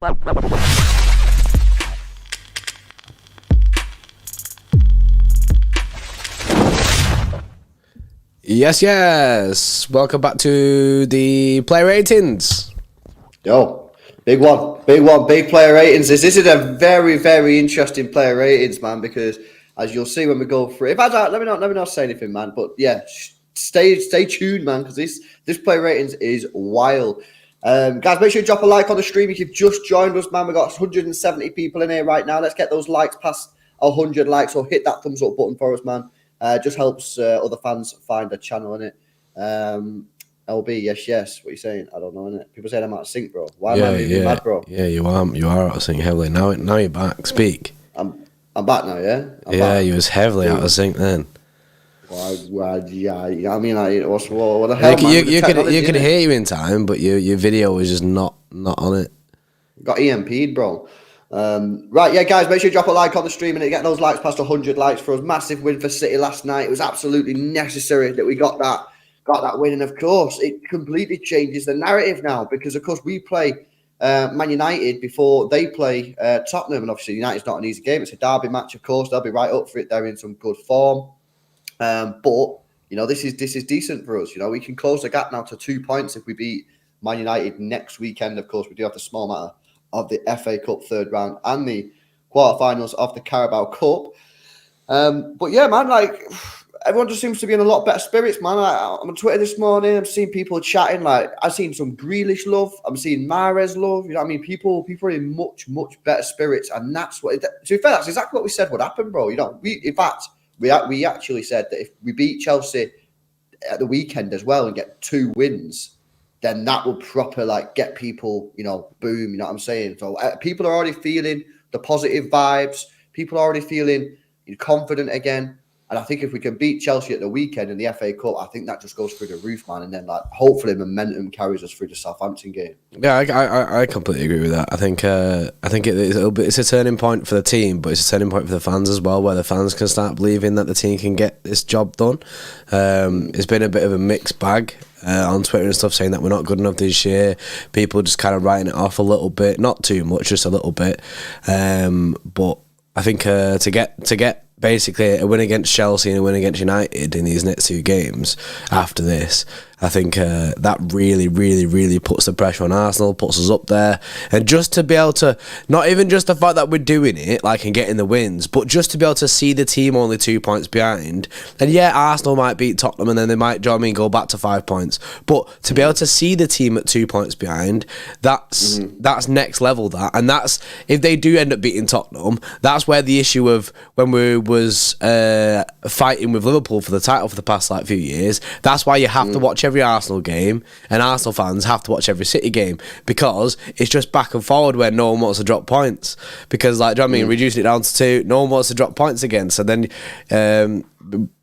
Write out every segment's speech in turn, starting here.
Yes. Welcome back to the player ratings. Yo, big player ratings. This is a very, very interesting player ratings, man, because as you'll see when we go through, let me not say anything, man, but yeah, stay tuned, man, because this player ratings is wild. Guys, make sure you drop a like on the stream if you've just joined us, man. We've got 170 people in here right now. Let's get those likes past 100 likes, so hit that thumbs up button for us, man. Just helps other fans find the channel, innit? LB, yes. What are you saying? I don't know, innit? People saying I'm out of sync, bro. Why am I moving mad, bro? Yeah, you are out of sync heavily. Now you're back. Speak. I'm back now, yeah? I'm back. You was heavily out of sync then. Yeah, I mean, what the hell, man? You could hear you in time, but your video was just not on it. Got EMP'd, bro. Right, yeah, guys, make sure you drop a like on the stream and get those likes past 100 likes for us. Massive win for City last night. It was absolutely necessary that we got that win, and of course, it completely changes the narrative now because, of course, we play Man United before they play Tottenham, and obviously United's not an easy game. It's a derby match, of course. They'll be right up for it. They're in some good form, but you know this is decent for us. You know, we can close the gap now to 2 points if we beat Man United next weekend. Of course, we do have the small matter of the FA Cup third round and the quarterfinals of the Carabao Cup. But yeah, man, like everyone just seems to be in a lot better spirits, man. I'm on Twitter this morning. I'm seeing people chatting. Like I've seen some Grealish love. I'm seeing Mahrez love. You know what I mean? People are in much better spirits, and that's what. To be fair, that's exactly what we said would happen, bro. You know, we actually said that if we beat Chelsea at the weekend as well and get 2 wins, then that will proper like get people, you know, boom, you know what I'm saying? So people are already feeling the positive vibes. People are already feeling confident again. And I think if we can beat Chelsea at the weekend in the FA Cup, I think that just goes through the roof, man. And then like hopefully momentum carries us through the Southampton game. Yeah, I completely agree with that. I think it's a turning point for the team, but it's a turning point for the fans as well, where the fans can start believing that the team can get this job done. It's been a bit of a mixed bag. On Twitter and stuff, saying that we're not good enough this year. People just kind of writing it off a little bit, not too much, just a little bit. But I think to get basically a win against Chelsea and a win against United in these next 2 games after this, I think that really puts the pressure on Arsenal, puts us up there. And just to be able to, not even just the fact that we're doing it, like, and getting the wins, but just to be able to see the team only 2 points behind. And yeah, Arsenal might beat Tottenham and then they might, go back to 5 points. But to be able to see the team at 2 points behind, that's next level, that. And that's, if they do end up beating Tottenham, that's where the issue of when we was fighting with Liverpool for the title for the past few years, that's why you have to watch every Arsenal game, and Arsenal fans have to watch every City game, because it's just back and forward where no one wants to drop points, because reducing it down to 2, no one wants to drop points again. So then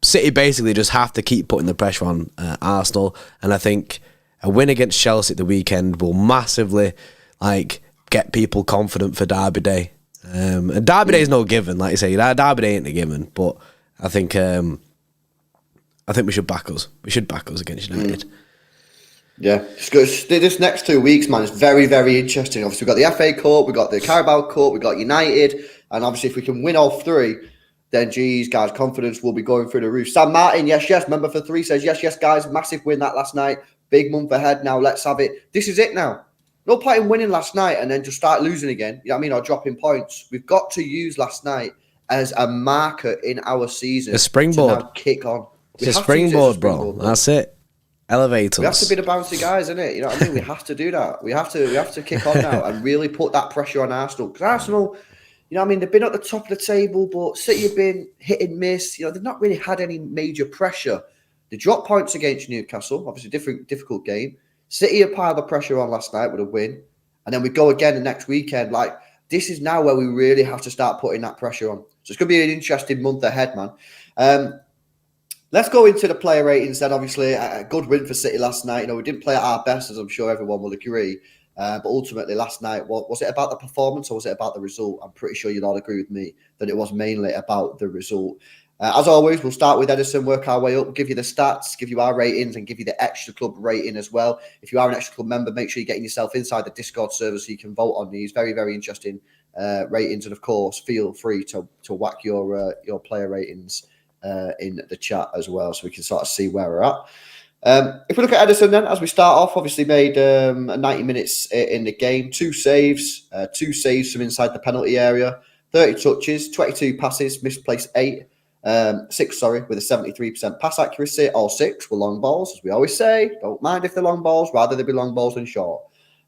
City basically just have to keep putting the pressure on Arsenal, and I think a win against Chelsea at the weekend will massively get people confident for Derby Day. And Derby Day is no given, like you say. Derby Day ain't a given, but I think we should back us. We should back us against United. Yeah, this next 2 weeks, man, is very, very interesting. Obviously, we've got the FA Cup, we've got the Carabao Cup, we've got United, and obviously, if we can win all 3, then, geez, guys, confidence will be going through the roof. Sam Martin, yes, member for 3 says, yes, guys, massive win that last night. Big month ahead now, let's have it. This is it now. No point in winning last night and then just start losing again, you know what I mean, or dropping points. We've got to use last night as a marker in our season. A springboard. To now kick on. It's a springboard, bro. That's it. Elevate us. We have to be the bouncy guys, innit? You know what I mean? We have to do that. We have to kick on now and really put that pressure on Arsenal. Because Arsenal, you know what I mean, they've been at the top of the table, but City have been hit and miss. You know, they've not really had any major pressure. They dropped points against Newcastle, obviously difficult game. City have piled the pressure on last night with a win. And then we go again the next weekend. Like, this is now where we really have to start putting that pressure on. So it's going to be an interesting month ahead, man. Let's go into the player ratings then. Obviously, a good win for City last night. You know, we didn't play at our best, as I'm sure everyone will agree. But ultimately, last night, was it about the performance or was it about the result? I'm pretty sure you'd all agree with me that it was mainly about the result. As always, we'll start with Ederson, work our way up, give you the stats, give you our ratings, and give you the Xtra Club rating as well. If you are an Xtra Club member, make sure you're getting yourself inside the Discord server so you can vote on these. Very, very interesting ratings. And of course, feel free to whack your player ratings in the chat as well, so we can sort of see where we're at. If we look at Ederson then, as we start off, obviously made 90 minutes in the game, two saves from inside the penalty area, 30 touches, 22 passes, misplaced 8. 6, with a 73% pass accuracy. All 6 were long balls, as we always say. Don't mind if they're long balls, rather they be long balls than short.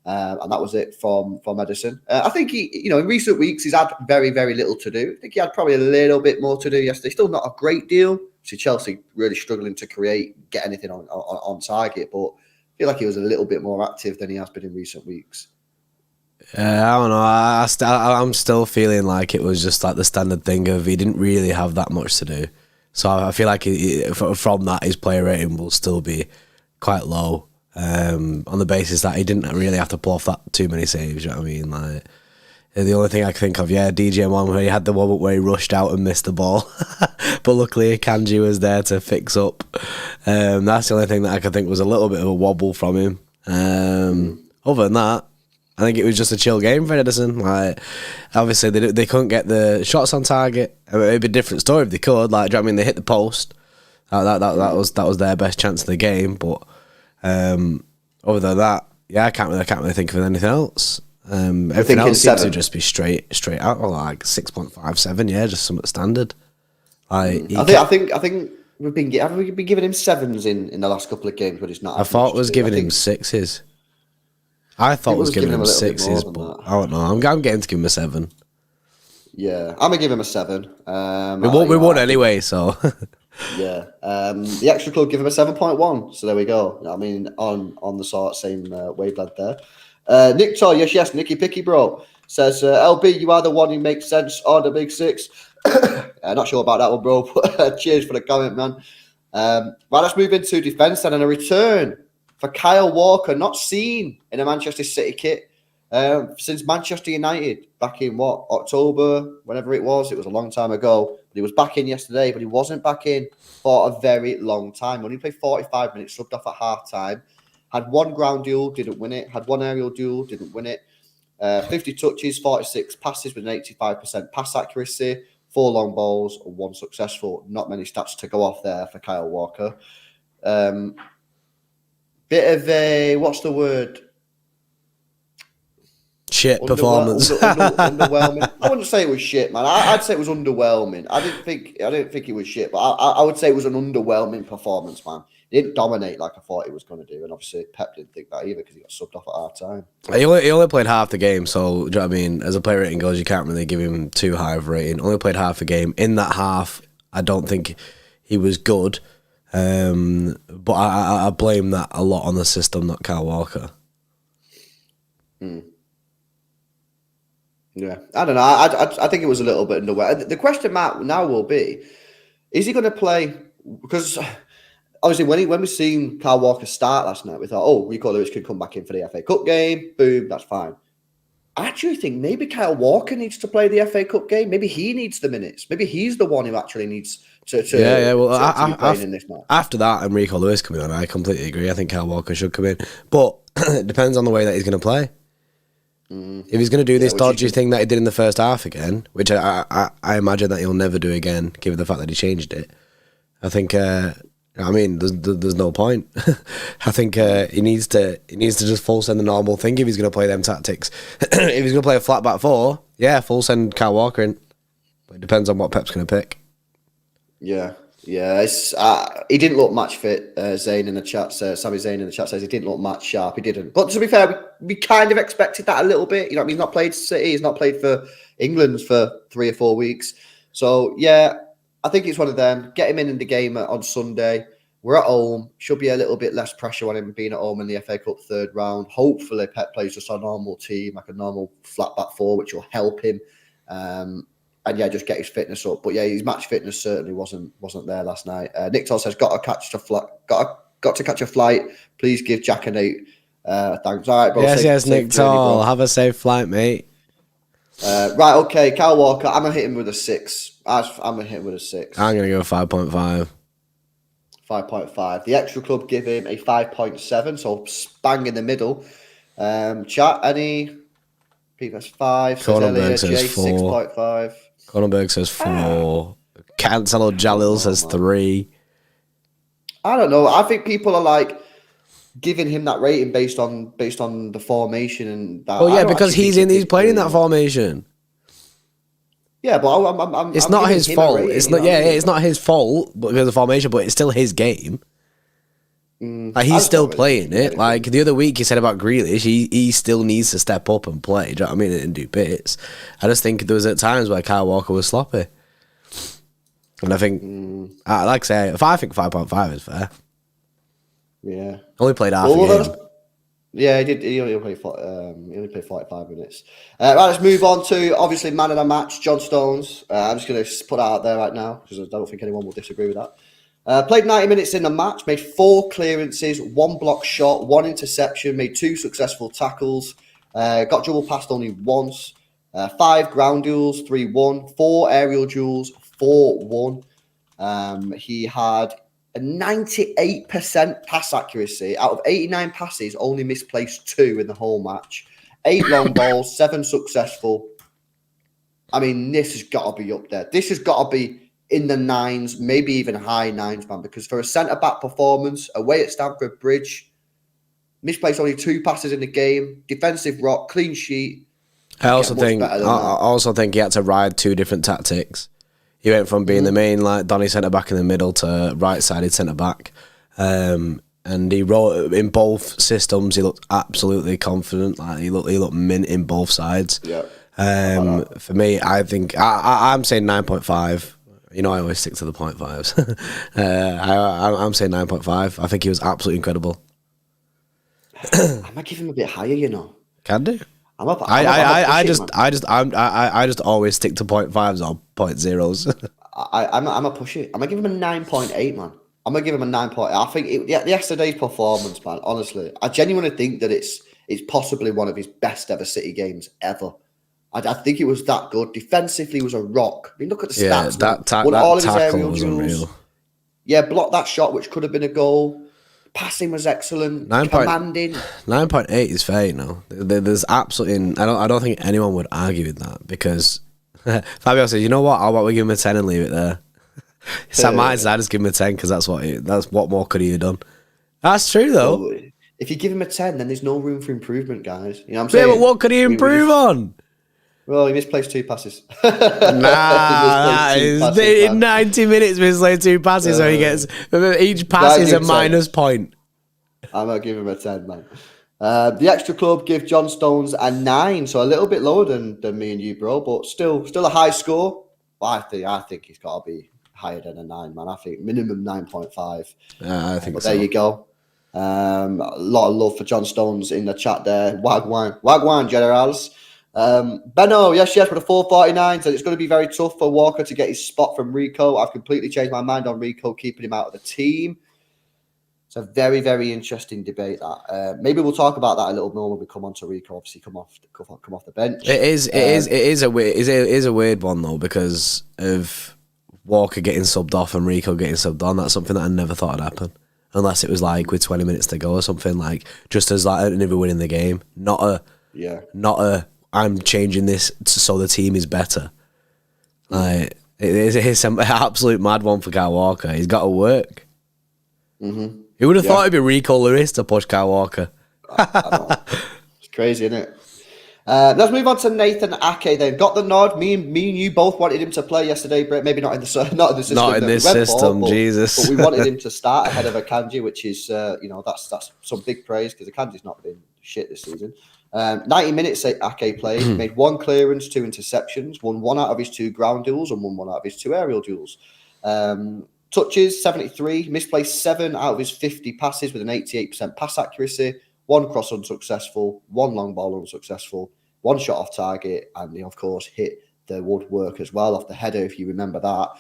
And that was it from Ederson. I think he, in recent weeks, he's had very, very little to do. I think he had probably a little bit more to do yesterday. Still not a great deal. See Chelsea really struggling to get anything on target, but I feel like he was a little bit more active than he has been in recent weeks. I don't know. I'm still feeling like it was just like the standard thing of he didn't really have that much to do. So I feel like from that, his player rating will still be quite low on the basis that he didn't really have to pull off that too many saves. You know what I mean? Like, the only thing I can think of, DJ1, where he had the moment where he rushed out and missed the ball. But luckily, Kanji was there to fix up. That's the only thing that I could think was a little bit of a wobble from him. Other than that, I think it was just a chill game for Ederson. Like, obviously, they couldn't get the shots on target. It'd be a different story if they could. Like, do you know what I mean? They hit the post. That was their best chance of the game. But other than that, I can't really think of anything else. Everything else seems to just be straight out, or like 6.57. Yeah, just something standard. Like, I think we've been giving him 7s in the last couple of games, but it's not. I thought was giving him 6s. I thought was giving him 6s, but I don't know. I'm getting to give him a 7. Yeah, I'm gonna give him a 7. We won anyway, so yeah. The Xtra Club give him a 7.1. So there we go. I mean, on the sort of same wavelength there. Nick Toy, yes, Nicky Picky bro says, LB, you are the one who makes sense on the big 6. Not sure about that one, bro. But cheers for the comment, man. Right, let's move into defence then, and a return for Kyle Walker, not seen in a Manchester City kit since Manchester United back in October, whenever it was. It was a long time ago. But he was back in yesterday, but he wasn't back in for a very long time. Only played 45 minutes, subbed off at half time. Had one ground duel, didn't win it. Had one aerial duel, didn't win it. 50 touches, 46 passes with an 85% pass accuracy. 4 long balls, 1 successful. Not many stats to go off there for Kyle Walker. Bit of a, what's the word? Shit performance. Underwhelming. I wouldn't say it was shit, man. I'd say it was underwhelming. I didn't think it was shit, but I would say it was an underwhelming performance, man. He didn't dominate like I thought he was going to do, and obviously Pep didn't think that either because he got subbed off at half time. He only played half the game, so do you know what I mean? As a player rating goes, you can't really give him too high of a rating. Only played half the game. In that half, I don't think he was good, but I blame that a lot on the system, not Kyle Walker. Yeah, I don't know. I think it was a little bit underwhelming. The question mark now will be, is he going to play? Because obviously, when we seen Kyle Walker start last night, we thought, Rico Lewis could come back in for the FA Cup game. Boom, that's fine. I actually think maybe Kyle Walker needs to play the FA Cup game. Maybe he needs the minutes. Maybe he's the one who actually needs to be playing in this match. After that, and Rico Lewis coming on, I completely agree. I think Kyle Walker should come in. But it depends on the way that he's going to play. If he's going to do this dodgy thing that he did in the first half again, which I imagine that he'll never do again, given the fact that he changed it, I think, there's no point. I think he needs to just full send the normal thing if he's going to play them tactics. If he's going to play a flat back 4, full send Kyle Walker in. But it depends on what Pep's going to pick. Yeah. It's, he didn't look match fit. Zane in the chat says, Sammy Zane in the chat says he didn't look match sharp. He didn't. But to be fair, we kind of expected that a little bit. You know, he's not played City. He's not played for England for 3 or 4 weeks. So yeah, I think it's one of them. Get him in the game on Sunday. We're at home. Should be a little bit less pressure on him being at home in the FA Cup 3rd round. Hopefully, Pep plays just a normal team, like a normal flat back 4, which will help him. And just get his fitness up. But yeah, his match fitness certainly wasn't there last night. Nick Toll says, got to catch a flight. Please give Jack and Nate thanks. All right, bro. Yes, Nick Toll. Have a safe flight, mate. Right, okay. Kyle Walker, I'm gonna hit him with a 6. I'm going to hit him with a 6. I'm going to go 5.5. 5.5. The Extra Club give him a 5.7, so bang in the middle. Chat, any? That's 5. Says Cronenberg says Jay, 4. 6.5. Cronenberg says 4. Cancelo Jalil says 3. I don't know. I think people are like giving him that rating based on the formation and that. Well, yeah, because he's playing in that formation. Yeah, but I'm it's not his fault. It's not. Yeah, it's not his fault because of the formation, but it's still his game. Like he's still playing it. Like the other week, he said about Grealish, he still needs to step up and play. Do you know what I mean? And do bits. I just think there was at times where Kyle Walker was sloppy, and I think, like I say, if I think 5.5 is fair. Yeah, only played half a game. Yeah, he did. He only played 45 minutes. Right, let's move on to obviously man of the match, John Stones. I'm just going to put that out there right now because I don't think anyone will disagree with that. Played 90 minutes in the match, made 4 clearances, 1 block shot, 1 interception, made 2 successful tackles, got dribble passed only once, 5 ground duels, 3-1, 4 aerial duels, 4-1. He had a 98% pass accuracy. Out of 89 passes, only misplaced 2 in the whole match. 8 long balls, 7 successful. I mean, this has got to be up there. This has got to be in the 9s, maybe even high 9s, man, because for a centre-back performance, away at Stamford Bridge, misplaced only 2 passes in the game, defensive rock, clean sheet. I also think he had to ride 2 different tactics. He went from being the main like Donny centre back in the middle to right-sided centre back, and he wrote in both systems. He looked absolutely confident. Like he looked mint in both sides. Yeah. For me, I think I'm saying 9.5. You know, I always stick to the 0.5s. I'm saying 9.5. I think he was absolutely incredible. I might give him a bit higher. You know. Can do. I just always stick to 0.5s or 0.0s. I'm gonna push it. I'm gonna give him a 9.8, man. I'm gonna give him a 9.8. I think yesterday's performance, man. Honestly, I genuinely think that it's possibly one of his best ever City games ever. I think it was that good. Defensively, he was a rock. I mean, look at the stats. Won all of his aerial duels. Unreal. Yeah, blocked that shot, which could have been a goal. Passing was excellent. Commanding. 9.8 is fair, you know. There's absolutely. I don't think anyone would argue with that because Fabio says, you know what? How about we give him a 10 and leave it there? Sam Martin's I just give him a 10 because that's what more could he have done. That's true though. Well, if you give him a 10, then there's no room for improvement, guys. You know what I'm saying? Yeah, but what could he improve on? Well, he misplaced 2 passes. In 90 minutes, misplaced 2 passes, so he gets each pass is a minus point. I'm gonna give him a 10, man. The Extra Club give John Stones a 9, so a little bit lower than me and you, bro, but still a high score. Well, I think he's got to be higher than a 9, man. I think minimum 9.5. I think but so. There you go. A lot of love for John Stones in the chat there. Wagwan generals. Benno, yes, with a 449, said it's going to be very tough for Walker to get his spot from Rico. I've completely changed my mind on Rico keeping him out of the team. It's a very, very interesting debate. That maybe we'll talk about that a little more when we come on to Rico. Obviously, come off the bench. It is a weird one though because of Walker getting subbed off and Rico getting subbed on. That's something that I never thought would happen, unless it was like with 20 minutes to go or something, like just as like another winning the game, not a. I'm changing this so the team is better. Like it's an absolute mad one for Kyle Walker. He's got to work. Mm-hmm. Who would have thought it'd be Rico Lewis to push Kyle Walker? I know. It's crazy, isn't it? Let's move on to Nathan Ake. Then got the nod. Me and you both wanted him to play yesterday, Brett. Maybe not in the system. Not in this system, Jesus. But we wanted him to start ahead of Akanji, which is that's some big praise because Akanji's not been shit this season. 90 minutes Ake played, made 1 clearance, 2 interceptions, won 1 out of his 2 ground duels and won 1 out of his 2 aerial duels. Touches, 73, misplaced 7 out of his 50 passes with an 88% pass accuracy, 1 cross unsuccessful, 1 long ball unsuccessful, 1 shot off target, and he, of course, hit the woodwork as well off the header, if you remember that.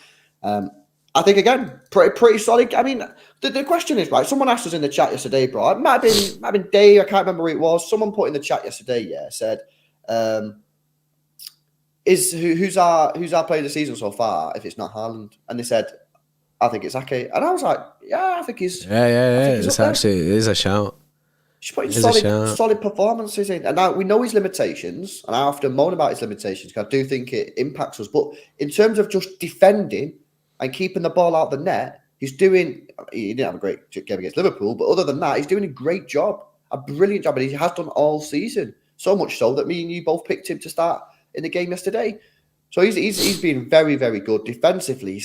I think, again, pretty solid. I mean, the question is, right, someone asked us in the chat yesterday, bro. It might have been Dave, I can't remember who it was. Someone put in the chat yesterday, said, who's our player of the season so far? If it's not Haaland, and they said, I think it's Ake, and I was like, yeah, I think he's. Yeah. I think It's actually it is a shout. He's putting solid performances in, and now we know his limitations, and I often moan about his limitations because I do think it impacts us. But in terms of just defending and keeping the ball out of the net, he's doing. He didn't have a great game against Liverpool, but other than that, he's doing a great job, a brilliant job, and he has done all season. So much so that me and you both picked him to start in the game yesterday. So he's been very, very good defensively.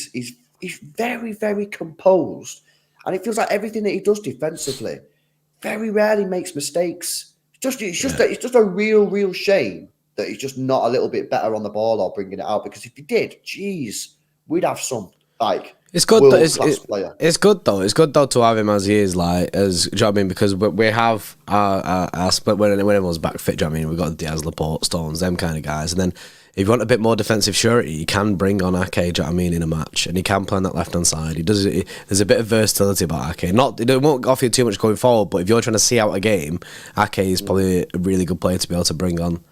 He's very, very composed, and it feels like everything that he does defensively. Very rarely makes mistakes. It's just a real shame that he's just not a little bit better on the ball or bringing it out. Because if he did, geez, we'd have some it's good. World-class player. It's good though. It's good though to have him as he is. Like as do you know what I mean? Because we have our split when everyone's back fit. Do you know what I mean? We've got Diaz, Laporte, Stones, them kind of guys, and then. If you want a bit more defensive surety, you can bring on Ake, do you know what I mean, in a match, and he can play on that left-hand side. There's a bit of versatility about Ake. It won't offer you too much going forward, but if you're trying to see out a game, Ake is probably a really good player to be able to bring on.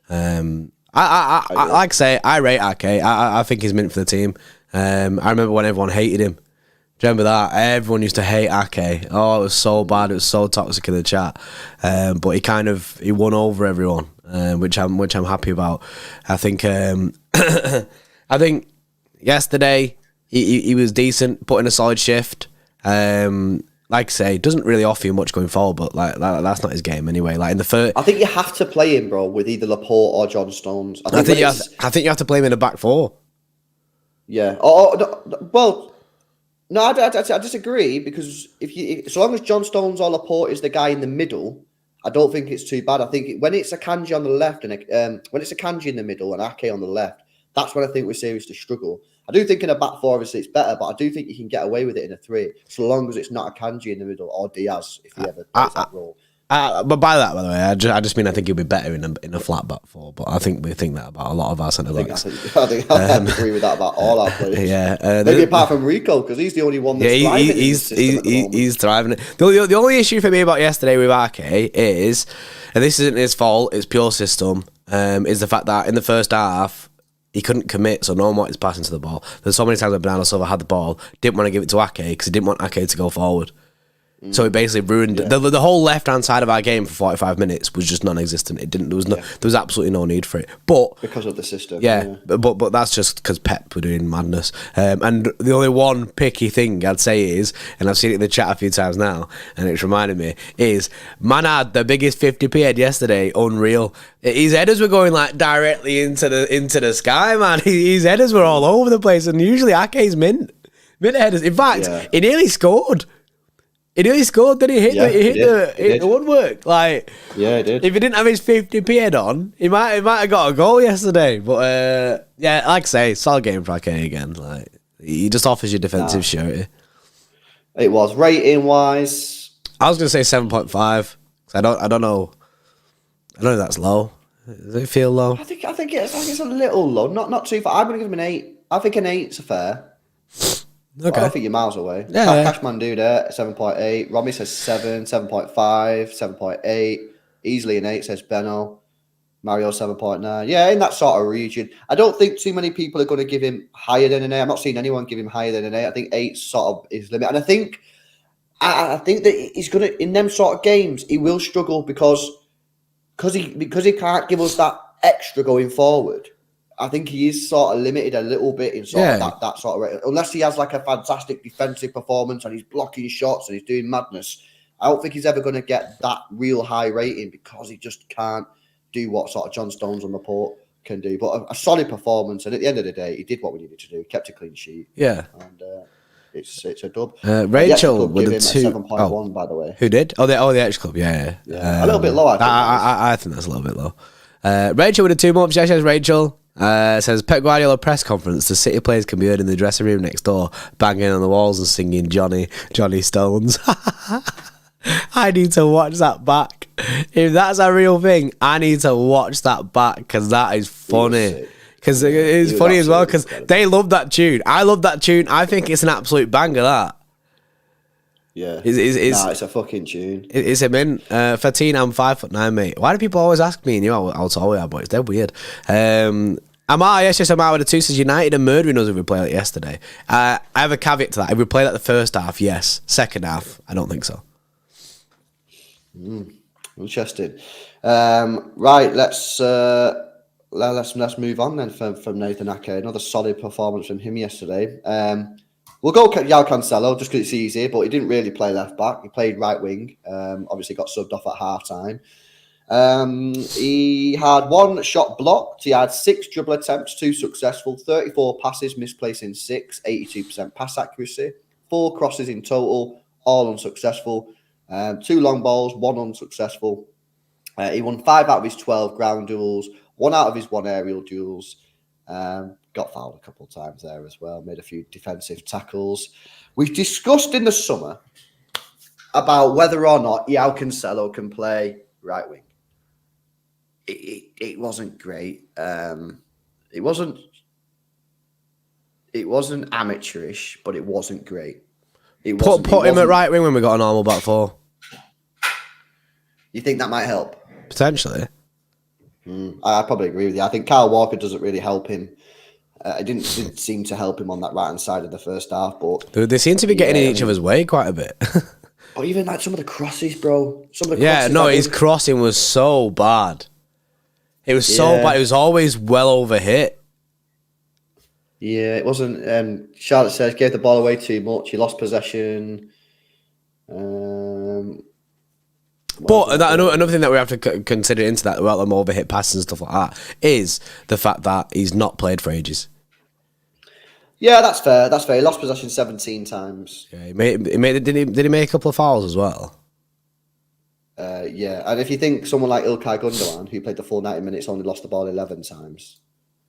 I like I say, I rate Ake. I think he's meant for the team. I remember when everyone hated him. Do you remember that? Everyone used to hate Ake. Oh, it was so bad. It was so toxic in the chat. But he won over everyone. Which I'm happy about. I think I think yesterday he was decent, put in a solid shift. Like I say, doesn't really offer you much going forward, but that's not his game anyway. Like in the first, I think you have to play him, bro, with either Laporte or John Stones. I think you have to play him in the back four. Yeah. No, I disagree because so long as John Stones or Laporte is the guy in the middle. I don't think it's too bad. I think when it's Akanji on the left and when it's Akanji in the middle and Ake on the left, that's when I think we seriously struggle. I do think in a back four, obviously, it's better, but I do think you can get away with it in a three, so long as it's not Akanji in the middle or Diaz if he ever plays that role. But by that, by the way, I just mean I think he'll be better in a flat back four. But I think we think that about a lot of our centre backs. I agree with that about all our players. Yeah, maybe apart from Rico because he's the only one that's thriving. He's thriving. The only issue for me about yesterday with Ake is, and this isn't his fault, it's pure system. Is the fact that in the first half he couldn't commit, so no one wanted his passing to the ball. There's so many times that Bernardo Silva had the ball, didn't want to give it to Ake because he didn't want Ake to go forward. So it basically ruined the whole left hand side of our game for 45 minutes was just non-existent. It didn't. There was absolutely no need for it. But because of the system, but that's just because Pep were doing madness. And the only one picky thing I'd say is, and I've seen it in the chat a few times now, and it's reminded me is man had the biggest 50p head yesterday. Unreal. His headers were going like directly into the sky, man. His headers were all over the place, and usually Ake's mint headers. In fact, he nearly scored. He nearly scored, didn't he? He hit the woodwork. Like, yeah, he did. If he didn't have his 50p head on, he might have got a goal yesterday. But like I say, solid game for Ake again. Like he just offers you defensive surety. It was rating wise. I was gonna say 7.5. I don't know. I don't know if that's low. Does it feel low? I think it's a little low. Not too far. I'm gonna give him an 8. I think an 8's fair. Okay. Well, I think you're miles away. Cashman do there, 7.8. Romy says 7, 7.5, 7.8. Easily an 8, says Benno. Mario 7.9. Yeah, in that sort of region. I don't think too many people are going to give him higher than an 8. I'm not seeing anyone give him higher than an 8. I think 8's sort of his limit. And I think that he's going to, in them sort of games, he will struggle because he can't give us that extra going forward. I think he is sort of limited a little bit in sort of that sort of rate. Unless he has like a fantastic defensive performance and he's blocking shots and he's doing madness. I don't think he's ever going to get that real high rating because he just can't do what sort of John Stones on Laporte can do. But a solid performance, and at the end of the day, he did what we needed to do. He kept a clean sheet. Yeah. And it's a dub. Rachel with a 2. 7.1, by the way. Who did? The Xtra Club, yeah. A little bit low, I think that's a little bit low. Rachel with a 2 months. Yes, Rachel. Says Pep Guardiola press conference. The City players can be heard in the dressing room next door, banging on the walls and singing Johnny Stones. I need to watch that back. If that's a real thing, I need to watch that back because that is funny. Because it's funny as well because they love that tune. I love that tune. I think it's an absolute banger. That. Yeah, it's a fucking tune. It's a min. 13, I'm 5'9", mate. Why do people always ask me? And how tall we are, but it's dead weird. Amar, yes, yes, Amar with a 2 says United are murdering us if we play like yesterday. I have a caveat to that. If we play like the first half, yes. Second half, I don't think so. Interesting. Right, let's move on then from Nathan Ake. Another solid performance from him yesterday. We'll go Joao Cancelo just because it's easy, but he didn't really play left back. He played right wing. Obviously got subbed off at half time. He had 1 shot blocked. He had 6 dribble attempts, 2 successful, 34 passes, misplacing 6, 82% pass accuracy, 4 crosses in total, all unsuccessful. 2 long balls, 1 unsuccessful. He won 5 out of his 12 ground duels, 1 out of his 1 aerial duels. Got fouled a couple of times there as well, made a few defensive tackles. We've discussed in the summer about whether or not Joao Cancelo can play right wing. It wasn't great. It wasn't amateurish, but it wasn't great. Put him at right wing when we got a normal back 4. You think that might help? Potentially. I probably agree with you. I think Kyle Walker doesn't really help him. It didn't seem to help him on that right-hand side of the first half. But they seem to be getting in each other's way quite a bit. But even like some of the crosses, bro. His crossing was so bad. It was so bad. It was always well over hit. Yeah, it wasn't. Charlotte says gave the ball away too much. He lost possession. But another thing that we have to consider into that about them overhit passes and stuff like that is the fact that he's not played for ages. Yeah, that's fair. That's fair. He lost possession 17 times. Yeah, did he make a couple of fouls as well? Yeah, and if you think someone like Ilkay Gundogan, who played the full 90 minutes, only lost the ball 11 times.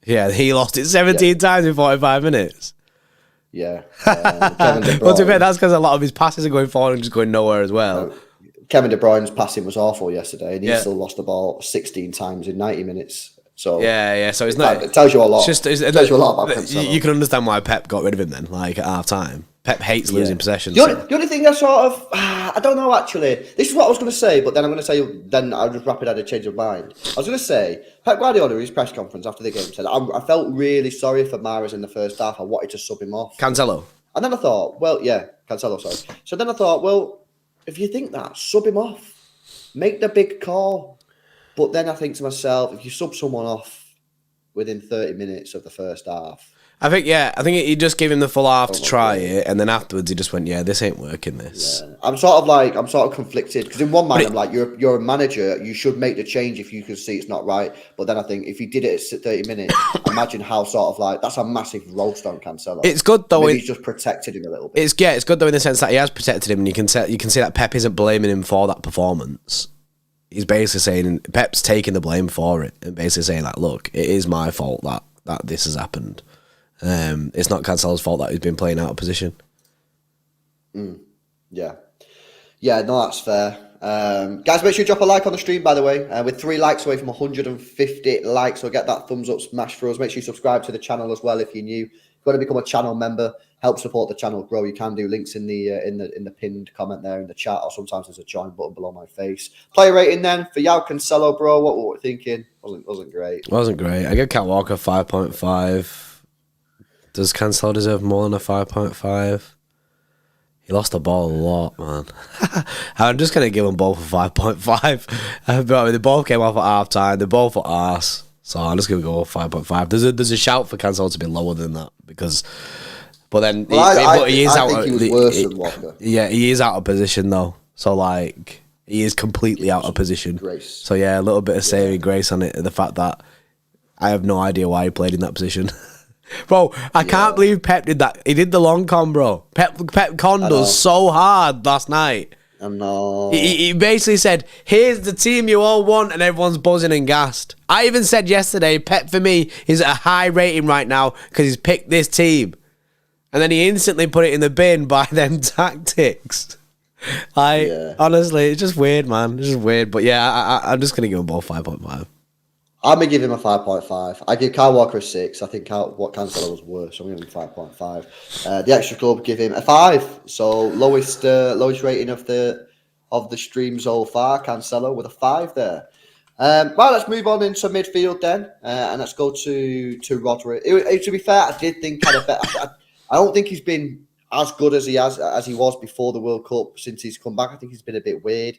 Yeah, he lost it 17 times in 45 minutes. Yeah. Kevin De Bruyne, well, to be fair, that's because a lot of his passes are going forward and just going nowhere as well. Kevin De Bruyne's passing was awful yesterday, and he still lost the ball 16 times in 90 minutes. So So it's not. It tells you a lot. It tells you a lot about Cancelo. You can understand why Pep got rid of him then, like at half time. Pep hates losing possession. The only thing I sort of, I don't know actually. This is what I was going to say, but then I'm going to say, then I'll just wrap it at a change of mind. I was going to say, Pep Guardiola in his press conference after the game said, I felt really sorry for Mahrez in the first half. I wanted to sub him off. Cancelo. And then I thought, Cancelo, sorry. So then I thought, well, if you think that, sub him off. Make the big call. But then I think to myself, if you sub someone off within 30 minutes of the first half. I think he just gave him the full half to try it, and then afterwards he just went, this ain't working, this. Yeah. I'm sort of conflicted, because in one mind I'm like, you're a manager, you should make the change if you can see it's not right. But then I think if you did it at 30 minutes, imagine how sort of like, that's a massive roast on Cancelo. It's good though. Maybe he's just protected him a little bit. It's good though in the sense that he has protected him, and you can see that Pep isn't blaming him for that performance. He's basically saying, Pep's taking the blame for it, and basically saying like, look, it is my fault that this has happened. It's not Cancelo's fault that he's been playing out of position. Yeah, no, that's fair. Guys, make sure you drop a like on the stream, by the way. We're 3 likes away from 150 likes, so get that thumbs up smash for us. Make sure you subscribe to the channel as well if you're new. If you want to become a channel member, help support the channel grow, you can do. Links in the pinned comment there in the chat, or sometimes there's a join button below my face. Player rating then for Joao Cancelo, bro. What were we thinking? Wasn't great. Wasn't great. I give Cat Walker 5.5. Does Cancelo deserve more than a 5.5? He lost the ball a lot, man. I'm just going to give them both a 5.5. But they both came off at half time. They're both at arse. So I'm just going to go 5.5. There's a shout for Cancelo to be lower than that. But then he is out. I think he was worse than Walker. Yeah, he is out of position though. So like he is completely out of position. Grace. So yeah, a little bit of saving grace on it. The fact that I have no idea why he played in that position. Bro, I can't believe Pep did that. He did the long con, bro. Pep conned us so hard last night. I know. He basically said, here's the team you all want, and everyone's buzzing and gassed. I even said yesterday, Pep for me is at a high rating right now because he's picked this team. And then he instantly put it in the bin by them tactics. Honestly, it's just weird, man. It's just weird. But yeah, I'm just going to give them both 5.5. I'm going to give him a 5.5. I give Kyle Walker a 6. I think Cancelo was worse, so I'm going to give him 5.5. The Extra Club give him a 5. So lowest rating of the stream so far, Cancelo with a 5 there. Well, let's move on into midfield then, and let's go to Rodri. To be fair, I did think kind of better. I don't think he's been as good as he was before the World Cup since he's come back. I think he's been a bit weird.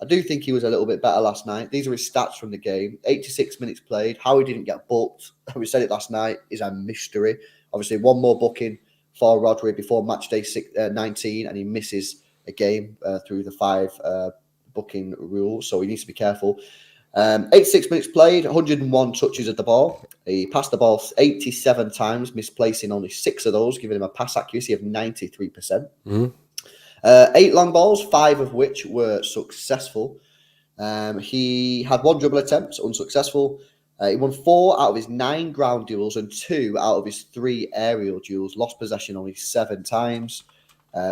I do think he was a little bit better last night. These are his stats from the game: 86 minutes played. How he didn't get booked, we said it last night, is a mystery. Obviously, one more booking for Rodri before match day 19, and he misses a game through the 5 booking rule, so he needs to be careful. 86 minutes played, 101 touches of the ball. He passed the ball 87 times, misplacing only 6 of those, giving him a pass accuracy of 93%. 8 long balls, 5 of which were successful. He had 1 dribble attempt, unsuccessful. He won 4 out of his 9 ground duels and 2 out of his 3 aerial duels. Lost possession only 7 times.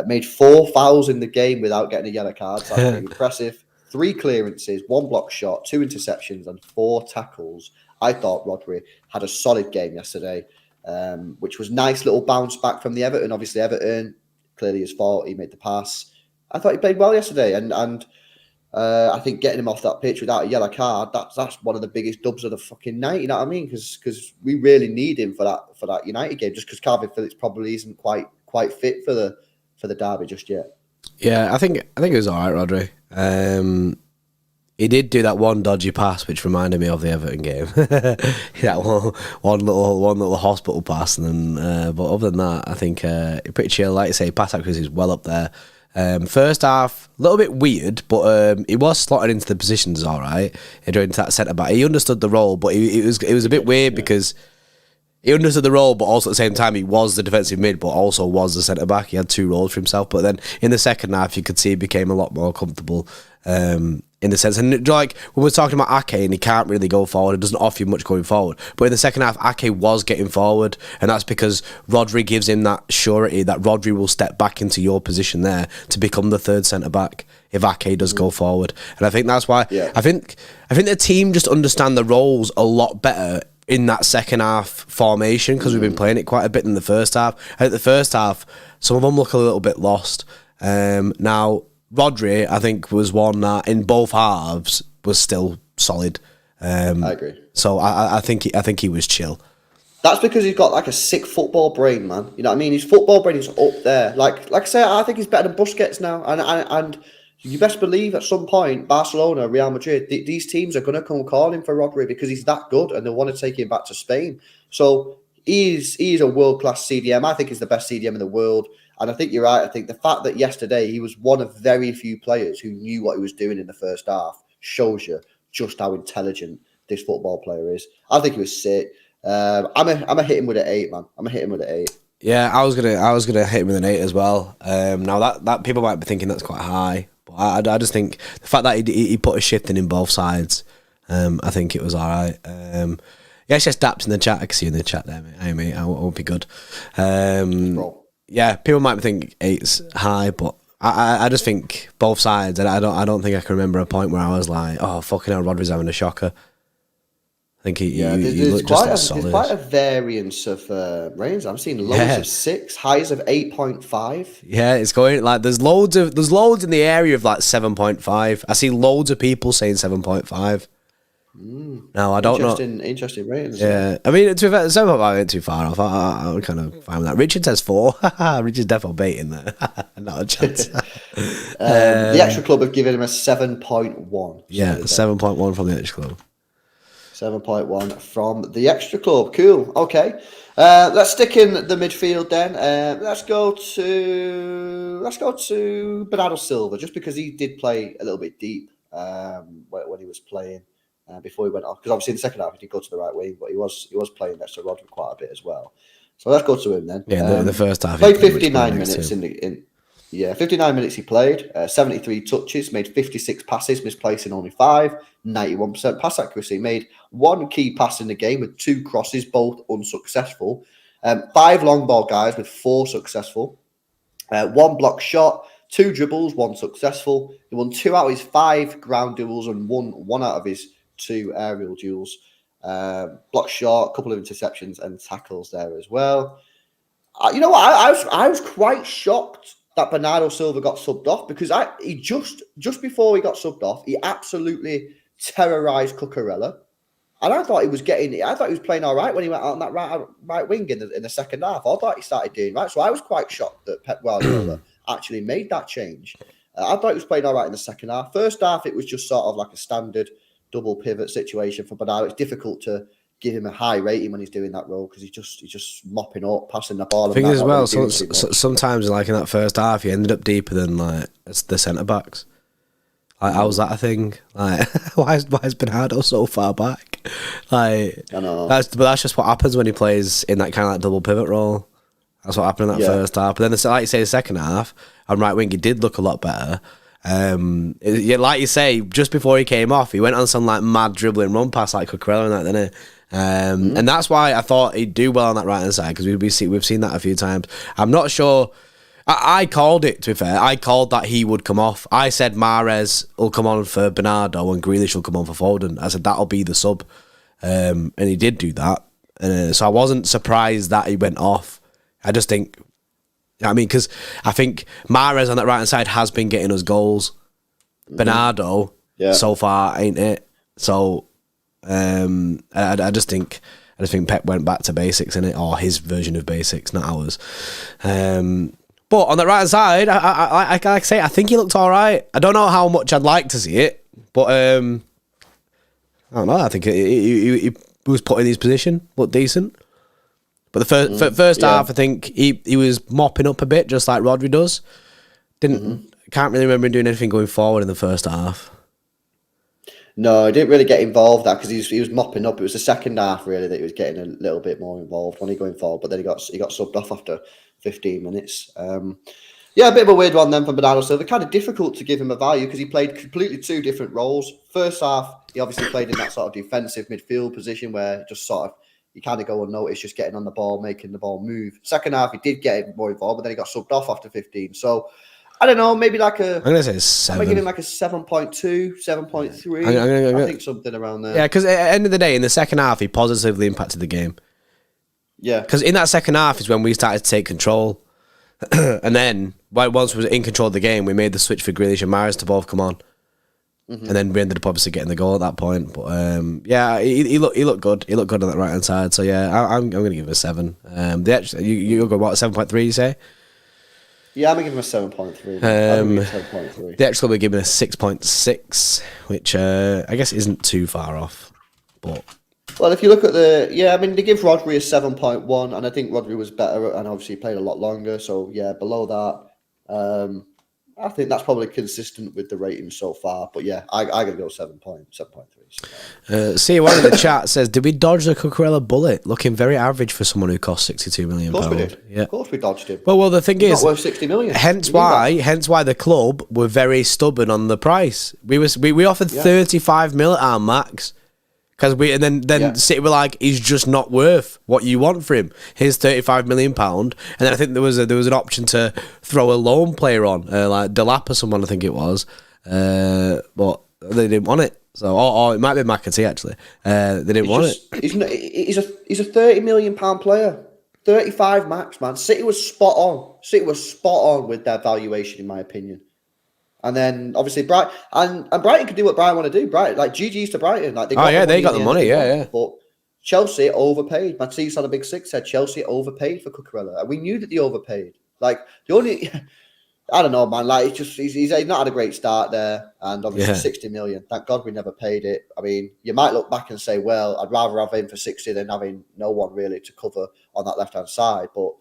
Made 4 fouls in the game without getting a yellow card. So that's pretty impressive. 3 clearances, 1 block shot, 2 interceptions, and 4 tackles. I thought Rodri had a solid game yesterday, which was nice little bounce back from the Everton. Obviously, Everton, clearly his fault. He made the pass. I thought he played well yesterday, and I think getting him off that pitch without a yellow card, that's one of the biggest dubs of the fucking night. You know what I mean? Because we really need him for that United game, just because Calvin Phillips probably isn't quite fit for the derby just yet. Yeah, I think it was all right, Rodri. He did do that one dodgy pass, which reminded me of the Everton game. That one little hospital pass, and then but other than that, I think pretty chill. Like you say, pass accuracy is well up there. First half, a little bit weird, but he was slotted into the positions all right. Into that centre back, he understood the role, but it was a bit weird because he understood the role, but also at the same time he was the defensive mid, but also was the centre back. He had 2 roles for himself. But then in the second half, you could see he became a lot more comfortable in the sense. And like when we're talking about Ake, and he can't really go forward, it doesn't offer you much going forward. But in the second half, Ake was getting forward, and that's because Rodri gives him that surety that Rodri will step back into your position there to become the 3rd centre back if Ake does go forward. And I think that's why I think the team just understand the roles a lot better in that second half formation, because we've been playing it quite a bit in the first half. At the first half, some of them look a little bit lost. Now, Rodri, I think, was one that in both halves was still solid. I agree. So I think he was chill. That's because he's got like a sick football brain, man. You know what I mean? His football brain is up there. Like I say, I think he's better than Busquets now. And you best believe at some point, Barcelona, Real Madrid, these teams are going to come calling for Rodri because he's that good and they want to take him back to Spain. So he's a world-class CDM. I think he's the best CDM in the world. And I think you're right. I think the fact that yesterday he was one of very few players who knew what he was doing in the first half shows you just how intelligent this football player is. I think he was sick. I'm a hit him with an 8, man. I'm a hit him with an 8. Yeah, I was gonna hit him with an 8 as well. Now that people might be thinking that's quite high. I just think the fact that he put a shift in both sides, I think it was all right. Yes, Daps in the chat. I can see you in the chat there, mate. Hey, mate, I won't be good. Yeah, people might think 8's high, but I just think both sides, and I don't think I can remember a point where I was like, oh, fucking hell, Rodri's having a shocker. I think there's quite a variance of range. I'm seeing loads of 6, highs of 8.5. Yeah, it's going like there's loads in the area of like 7.5. I see loads of people saying 7.5. No, I don't know. Interesting ratings. Yeah, I mean, to be fair, 7.5 ain't too far off. I'm kind of fine with that. Richard says 4. Richard's definitely baiting there. Not a chance. The Xtra Club have given him a 7.1. Yeah, 7.1 from the Xtra Club. 7.1 from the Xtra Club. Cool. Okay. Let's stick in the midfield then. Let's go to Bernardo Silva, just because he did play a little bit deep when he was playing before he went off. Because obviously in the second half he did go to the right wing, but he was playing next to Rodri quite a bit as well. So let's go to him then. Yeah, the first half. Played 59 minutes in 59 minutes he played, 73 touches, made 56 passes, misplacing only 5, 91% pass accuracy. Made 1 key pass in the game with 2 crosses, both unsuccessful. 5 long ball guys with 4 successful. 1 block shot, 2 dribbles, 1 successful. He won 2 out of his 5 ground duels and won 1 out of his 2 aerial duels. Block shot, a couple of interceptions and tackles there as well. You know what? I was quite shocked that Bernardo Silva got subbed off, because he just before he got subbed off, he absolutely terrorised Cucurella. And I thought he was playing all right when he went out on that right wing in the second half. I thought he started doing right. So I was quite shocked that Pep Guardiola actually made that change. I thought he was playing all right in the second half. First half, it was just sort of like a standard double pivot situation for Bernardo. It's difficult to give him a high rating when he's doing that role because he's just mopping up, passing the ball. I think as well, sometimes like in that first half, he ended up deeper than like the centre backs. Like, how was that a thing? Like, why is Bernardo so far back? Like, I know. That's just what happens when he plays in that kind of like double pivot role. That's what happened in that first half. But then, like you say, the second half on right wing, he did look a lot better. Like you say, just before he came off, he went on some like mad dribbling run pass like Cucurella and that, didn't he? And that's why I thought he'd do well on that right hand side because we've seen that a few times. I'm not sure. I called it, to be fair. I called that he would come off. I said Mahrez will come on for Bernardo and Grealish will come on for Foden. I said that'll be the sub. And he did do that. So I wasn't surprised that he went off. I just think, because I think Mahrez on that right-hand side has been getting us goals. Bernardo, so far, ain't it? So I just think Pep went back to basics, innit? Or his version of basics, not ours. But on the right side, I say, I think he looked all right. I don't know how much I'd like to see it, but I don't know. I think he was put in his position, looked decent. But the first half, I think he was mopping up a bit, just like Rodri does. Can't really remember him doing anything going forward in the first half. No, he didn't really get involved that because he was mopping up. It was the second half really that he was getting a little bit more involved when he going forward. But then he got subbed off after 15 minutes. A bit of a weird one then for Bernardo Silva. Kind of difficult to give him a value because he played completely two different roles. First half, he obviously played in that sort of defensive midfield position where just sort of you kind of go unnoticed, just getting on the ball, making the ball move. Second half, he did get more involved, but then he got subbed off after 15. So I don't know, maybe like I'm going to say 7. I'm going to give him like a 7.2, 7.3. I think something around there. Yeah, because at the end of the day, in the second half, he positively impacted the game. Yeah. Because in that second half is when we started to take control. And then, once we were in control of the game, we made the switch for Grealish and Mahrez to both come on. And then we ended up obviously getting the goal at that point. But he looked good. He looked good on that right hand side. So yeah, I'm going to give him a 7. You'll go what, 7.3? You say? Yeah, I'm going to give him a 7.3. 7.3. The Xtra Club are giving a 6.6, which I guess isn't too far off. But well, if you look at they give Rodri a 7.1, and I think Rodri was better and obviously played a lot longer. So yeah, below that. I think that's probably consistent with the rating so far. But yeah, I got to go 7.3. See, one in the chat says, did we dodge the Cucurella bullet? Looking very average for someone who cost £62 million. Of course we did. Yeah. Of course we dodged him. Well, the thing is, not worth 60 million. Hence why the club were very stubborn on the price. We offered 35 mil at our max. Because City were like, he's just not worth what you want for him. Here's £35 million, and then I think there was an option to throw a loan player on, like Delap or someone, I think it was, but they didn't want it. So, or it might be McAtee actually. They didn't want it. He's a £30 million player, 35 max, man. City was spot on with their valuation, in my opinion. And then obviously Brighton and Brighton could do what Brighton want to do. Brighton, like GG's to Brighton, like they got the money, yeah. But Chelsea overpaid. Matisse on a big six said Chelsea overpaid for Cucurella, and we knew that they overpaid. Like the only, I don't know, man. Like it's just he's not had a great start there, and obviously 60 million. Thank God we never paid it. I mean, you might look back and say, well, I'd rather have him for 60 than having no one really to cover on that left hand side, but.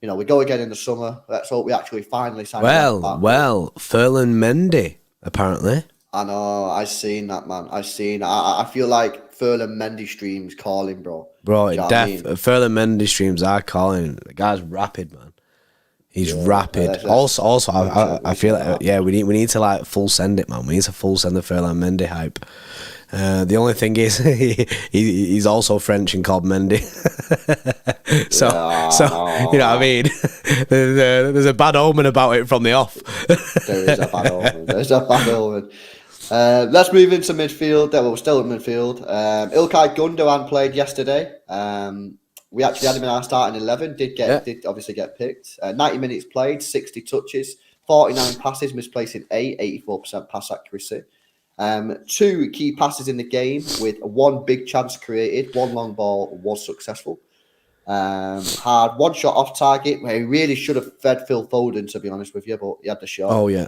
You know, we go again in the summer. Let's hope we actually finally sign. Well, Ferland Mendy, apparently. I know. I seen that, man. I feel like Ferland Mendy streams calling, bro. Bro, Ferland Mendy streams are calling. The guy's rapid, man. He's rapid. Also, I feel like we need to like full send it, man. We need to full send the Ferland Mendy hype. The only thing is he's also French and called Mendy. so you know what I mean. There's a bad omen about it from the off. There is a bad omen. Let's move into midfield. Well, we're still in midfield. Ilkay Gundogan played yesterday. We actually had him in our starting 11. Did obviously get picked. 90 minutes played, 60 touches, 49 passes, misplacing 84% pass accuracy. 2 key passes in the game with 1 big chance created. 1 long ball was successful. Had 1 shot off target where he really should have fed Phil Foden, to be honest with you, but he had the shot. Oh, yeah.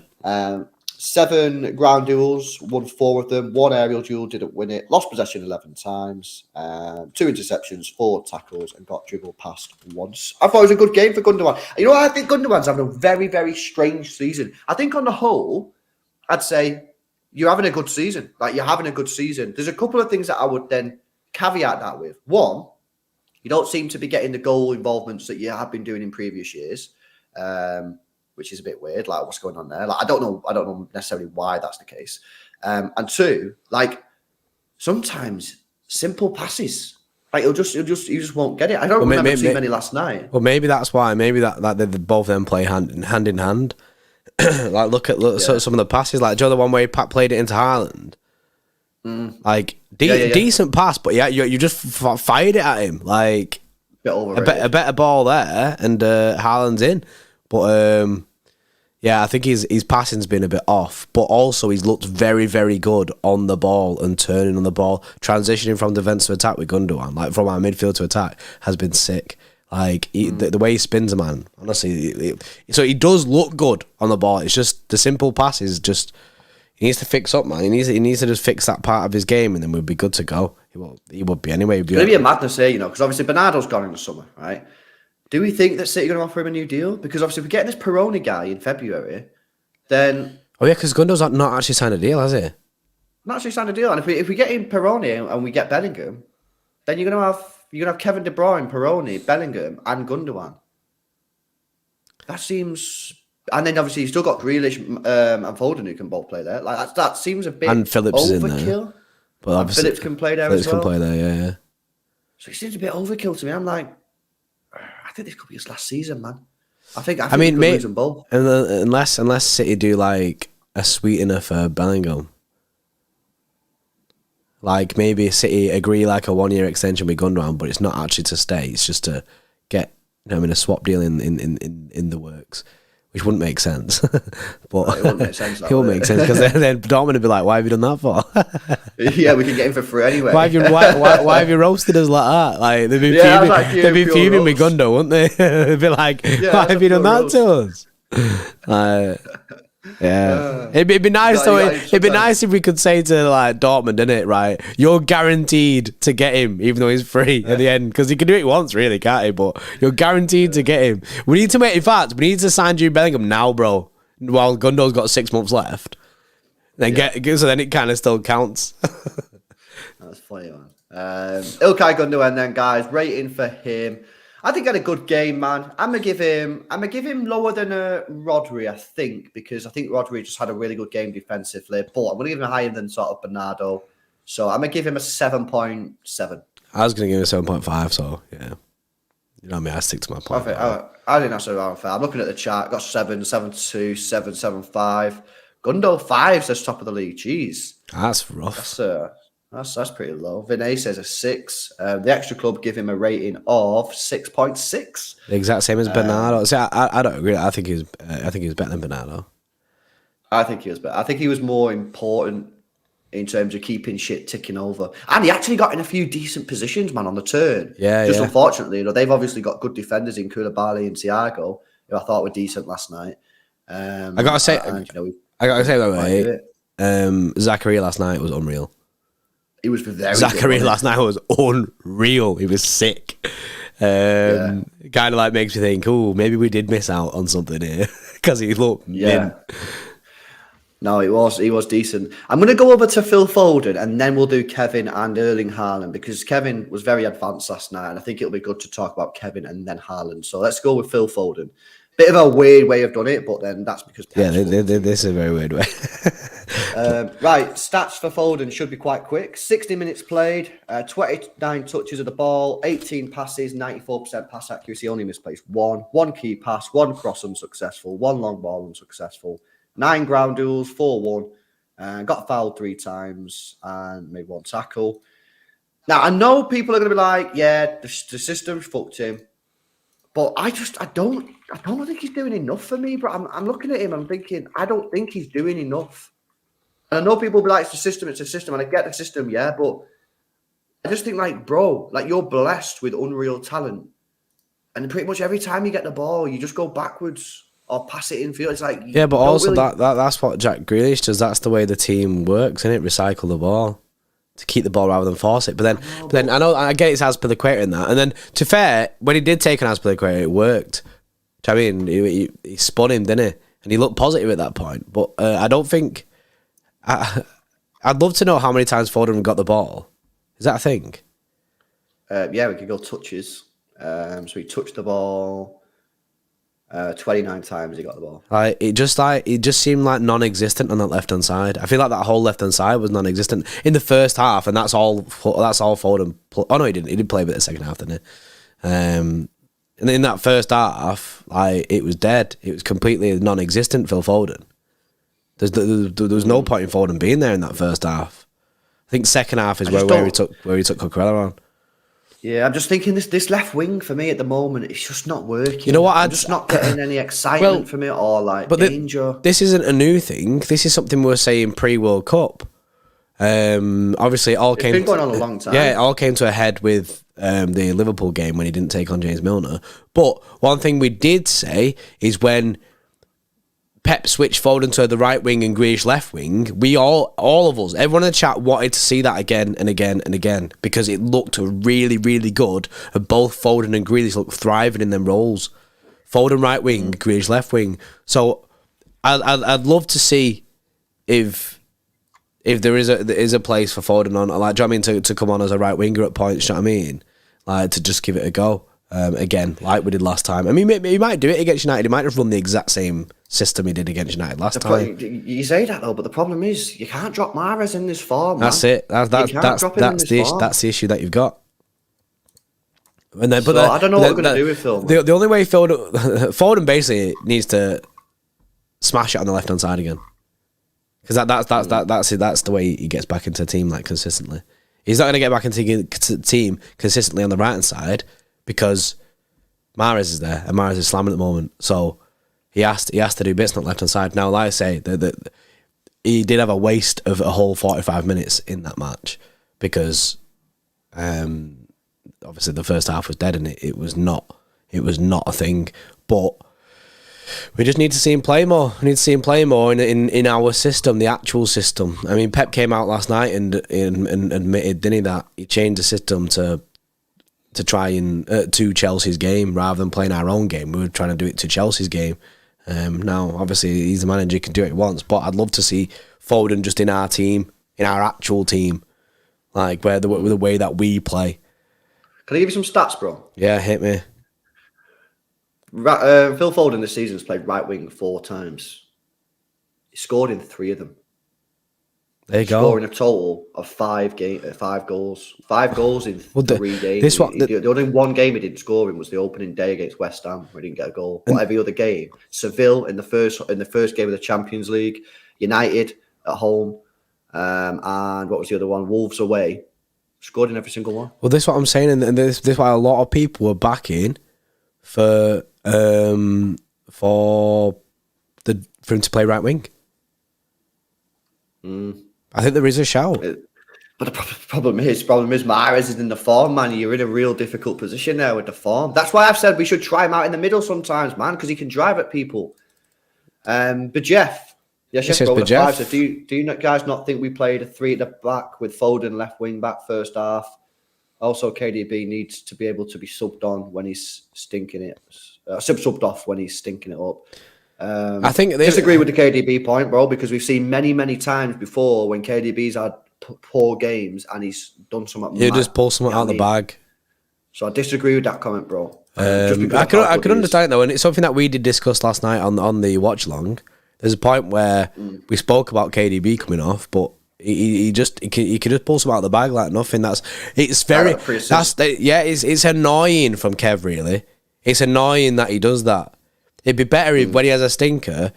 7 ground duels, won 4 of them. 1 aerial duel, didn't win it. Lost possession 11 times. 2 interceptions, 4 tackles, and got dribbled past once. I thought it was a good game for Gundogan. You know what? I think Gundogan's having a very, very strange season. I think on the whole, I'd say you're having a good season. Like, you're having a good season. There's a couple of things that I would then caveat that with. One, you don't seem to be getting the goal involvements that you have been doing in previous years, which is a bit weird. Like, what's going on there? Like, I don't know necessarily why that's the case. And 2, like, sometimes simple passes, like you just won't get it. I don't remember seeing many last night. Well, maybe that's why. Maybe that they both of them play hand in hand. Like, look at some of the passes. Like, Joe, the one where he played it into Haaland. Like, decent pass, but yeah, you just fired it at him. Like, a better ball there, and Haaland's in. But yeah, I think his passing's been a bit off, but also he's looked very, very good on the ball and turning on the ball, transitioning from defence to attack with Gundogan, like from our midfield to attack, has been sick. Like, the way he spins a man, honestly. So he does look good on the ball. It's just the simple passes. Just he needs to fix up, man. He needs to just fix that part of his game, and then we'll be good to go. He would be anyway. It's going to be a madness here, because obviously Bernardo's gone in the summer, right? Do we think that City are going to offer him a new deal? Because obviously, if we get this Peroni guy in February, then because Gundogan's not actually signed a deal, has he? Not actually signed a deal, and if we get in Peroni and we get Bellingham, then you're going to have Kevin De Bruyne, Peroni, Bellingham, and Gundogan. That seems. And then obviously you've still got Grealish and Foden who can both play there. Like that seems a bit and Phillips overkill. Is in there. But obviously Phillips can play there as well. Phillips can play there, yeah. So it seems a bit overkill to me. I'm like, I think this could be his last season, man. I think we could lose them both. Unless City do like a sweetener for Bellingham. Like, maybe City agree like a 1-year extension with Gundogan, but it's not actually to stay. It's just to get, a swap deal in the works, which wouldn't make sense. But it wouldn't make sense. It wouldn't make sense because then Dortmund would be like, "Why have you done that for?" Yeah, we can get him for free anyway. Why have you roasted us like that? Like they'd be fuming with Gundo, wouldn't they? They'd be like, "Why have you done that to us?" Yeah, it'd be nice though. It'd be nice if we could say to like Dortmund, innit? Right, you're guaranteed to get him, even though he's free at the end, because he can do it once, really, can't he? But you're guaranteed to get him. We need to sign Jude Bellingham now, bro. While Gundo's got 6 months left, then so then it kind of still counts. That's funny, man. Ilkay Gundogan, then guys, rating for him. I think he had a good game, man. I'm gonna give him lower than Rodri, I think, because I think Rodri just had a really good game defensively. But I'm gonna give him higher than sort of Bernardo. So I'm gonna give him a 7.7. I was gonna give him a 7.5. So yeah, you know what I mean. I stick to my point. I think that's around fair. I'm looking at the chart. Got 7, 7.2, 7, 7.5. Gundo 5 says top of the league. Jeez, that's rough. That's pretty low. Vinay says a 6. The Xtra Club give him a rating of 6.6. The exact same as Bernardo. See, I don't agree. I think he was better than Bernardo. I think he was better. I think he was more important in terms of keeping shit ticking over. And he actually got in a few decent positions, man, on the turn. Just unfortunately, they've obviously got good defenders in Koulibaly and Thiago, who I thought were decent last night. I gotta say, Zachary last night was unreal. He was very Zachary last night was unreal. He was sick. Kind of like makes me think, maybe we did miss out on something here because he looked mint. No, he was decent. I'm going to go over to Phil Foden and then we'll do Kevin and Erling Haaland because Kevin was very advanced last night and I think it'll be good to talk about Kevin and then Haaland. So let's go with Phil Foden. Bit of a weird way of doing it, but then that's because... this is a very weird way. Right, stats for Foden should be quite quick. 60 minutes played, 29 touches of the ball, 18 passes, 94% pass accuracy, only misplaced 1. 1 key pass, 1 cross unsuccessful, 1 long ball unsuccessful, 9 ground duels, 4-1, got fouled 3 times and made 1 tackle. Now, I know people are going to be like, the system's fucked him. But I don't think he's doing enough for me, bro. I'm looking at him, I'm thinking, I don't think he's doing enough. And I know people be like, it's a system, and I get the system, yeah, but I just think, like, bro, like, you're blessed with unreal talent. And pretty much every time you get the ball, you just go backwards or pass it in field. It's like, Yeah, but also that's what Jack Grealish does. That's the way the team works, isn't it? Recycle the ball to keep the ball rather than force it. But then I get it's Azpilicueta in that. And then, to fair, when he did take an Azpilicueta, it worked. Do you know what I mean? He spun him, didn't he? And he looked positive at that point. But I don't think... I'd love to know how many times Foden got the ball. Is that a thing? Yeah, we could go touches. So he touched the ball 29 times. He got the ball. It just seemed like non-existent on that left-hand side. I feel like that whole left-hand side was non-existent in the first half, and that's all Foden. Oh no, he didn't. He did play a bit the second half, didn't he? And in that first half, it was dead. It was completely non-existent. Phil Foden. There was no point in Foden being there in that first half. I think second half is where he took Cucurella on. Yeah, I'm just thinking this left wing for me at the moment, it's just not working. You know what? I'm just not getting any excitement from it or like danger. This isn't a new thing. This is something we were saying pre-World Cup. Obviously, it's been going on a long time. Yeah, it all came to a head with the Liverpool game when he didn't take on James Milner. But one thing we did say is when Pep switched Foden to the right wing and Grealish left wing, we all of us, everyone in the chat wanted to see that again and again and again because it looked really, really good. And both Foden and Grealish looked thriving in them roles. Foden right wing, Grealish left wing. So I'd love to see if there is a place for Foden on, like, do you know what I mean, to come on as a right winger at points, do you know what I mean? Like, to just give it a go. Again, like we did last time. I mean, he might do it against United. He might have run the exact same system he did against United last time. You say that though, but the problem is you can't drop Mahrez in this form. That's it. That's the issue that you've got. And then, I don't know what we're going to do with Phil. The only way Foden basically needs to smash it on the left hand side again, because that's the way he gets back into the team, like, consistently. He's not going to get back into the team consistently on the right hand side because Mahrez is there and Mahrez is slamming at the moment. So he has to do bits on the left hand side. Now, like I say, he did have a waste of a whole 45 minutes in that match because obviously the first half was dead and it was not a thing. But we just need to see him play more. We need to see him play more in our system, the actual system. I mean, Pep came out last night and admitted, didn't he, that he changed the system to try and to Chelsea's game rather than playing our own game. We were trying to do it to Chelsea's game. Now, obviously, he's the manager, he can do it once, but I'd love to see Foden just in our team, in our actual team, like where the way that we play. Can I give you some stats, bro? Yeah, hit me. Phil Foden this season has played right wing 4 times. He scored in 3 of them. There you go. Scoring a total of 5 goals. 5 goals in 3 games. The only one game he didn't score in was the opening day against West Ham, where he didn't get a goal. But every other game, Seville in the first game of the Champions League, United at home, and what was the other one? Wolves away. Scored in every single one. Well, this is what I'm saying, and this is why a lot of people were backing for him to play right wing. I think there is a shout. But the problem is Mahrez is in the form, man. You're in a real difficult position there with the form. That's why I've said we should try him out in the middle sometimes, man, because he can drive at people. But Jeff, so do you guys not think we played a 3 at the back with Foden left wing back first half? Also, KDB needs to be able to be subbed on when he's stinking it, subbed off when he's stinking it up. I think I disagree with the KDB point, bro, because we've seen many times before when KDB's had poor games and he's done something. You just pull something out of the bag. So I disagree with that comment, bro. I could understand it though, and it's something that we did discuss last night on the watch along. There's a point where we spoke about KDB coming off, but he could just pull something out of the bag like nothing. It's annoying from Kev, really. It's annoying that he does that. It'd be better if when he has a stinker,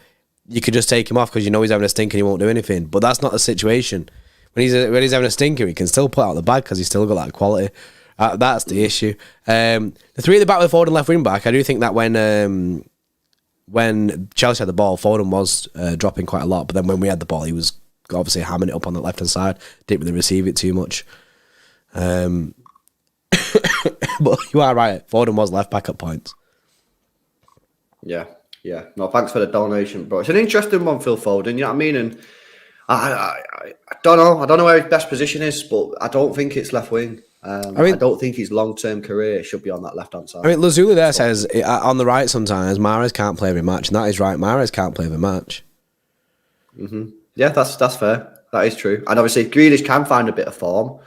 you could just take him off because you know he's having a stinker and he won't do anything. But that's not the situation. When he's having a stinker, he can still put out the bag because he's still got that quality. That's the issue. The 3 at the back with Foden left wing back, I do think that when Chelsea had the ball, Foden was dropping quite a lot. But then when we had the ball, he was obviously hammering it up on the left hand side. Didn't really receive it too much. But you are right. Foden was left back at points. Yeah. No, thanks for the donation, bro. It's an interesting one, Phil Foden. You know what I mean? And I don't know. I don't know where his best position is, but I don't think it's left wing. I don't think his long-term career should be on that left-hand side. I mean, Lazuli there says on the right sometimes Mahrez can't play every match, and that is right. Mahrez can't play every match. Yeah, that's fair. That is true. And obviously, if Grealish can find a bit of form,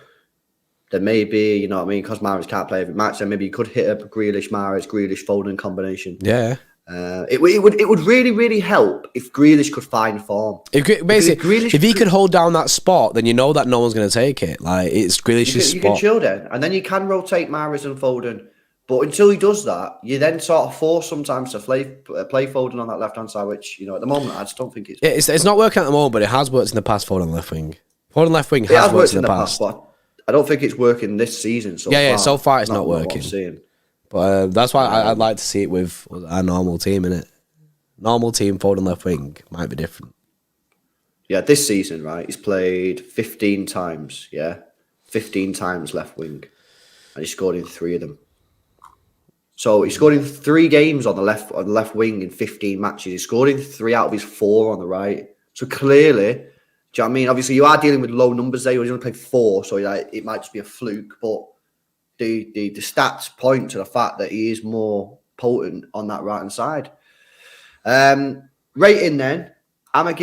then maybe, you know what I mean, because Mahrez can't play every match, then maybe you could hit a Grealish-Mahrez, Grealish-Foden combination. Yeah. It would really, really help if Grealish could find form. If he could hold down that spot, then you know that no one's going to take it. Like, it's Grealish's spot. You can chill then, and then you can rotate Mahrez and Foden. But until he does that, you then sort of force sometimes to play Foden on that left-hand side, which, you know, at the moment, I just don't think it's not working at the moment, but it has worked in the past, Foden left wing. Foden left wing has worked in the past. But I don't think it's working this season so far. Yeah, so far it's not working. But that's why I'd like to see it with our normal team, innit? Normal team, Foden left wing, might be different. Yeah, this season, right, he's played 15 times, 15 times left wing. And he scored in 3 of them. So he scored in 3 games on the left wing in 15 matches. He scored in 3 out of his 4 on the right. So clearly, do you know what I mean? Obviously, you are dealing with low numbers there. He's only played 4, so it might just be a fluke, but the stats point to the fact that he is more potent on that right hand side. Rating then, I'm gonna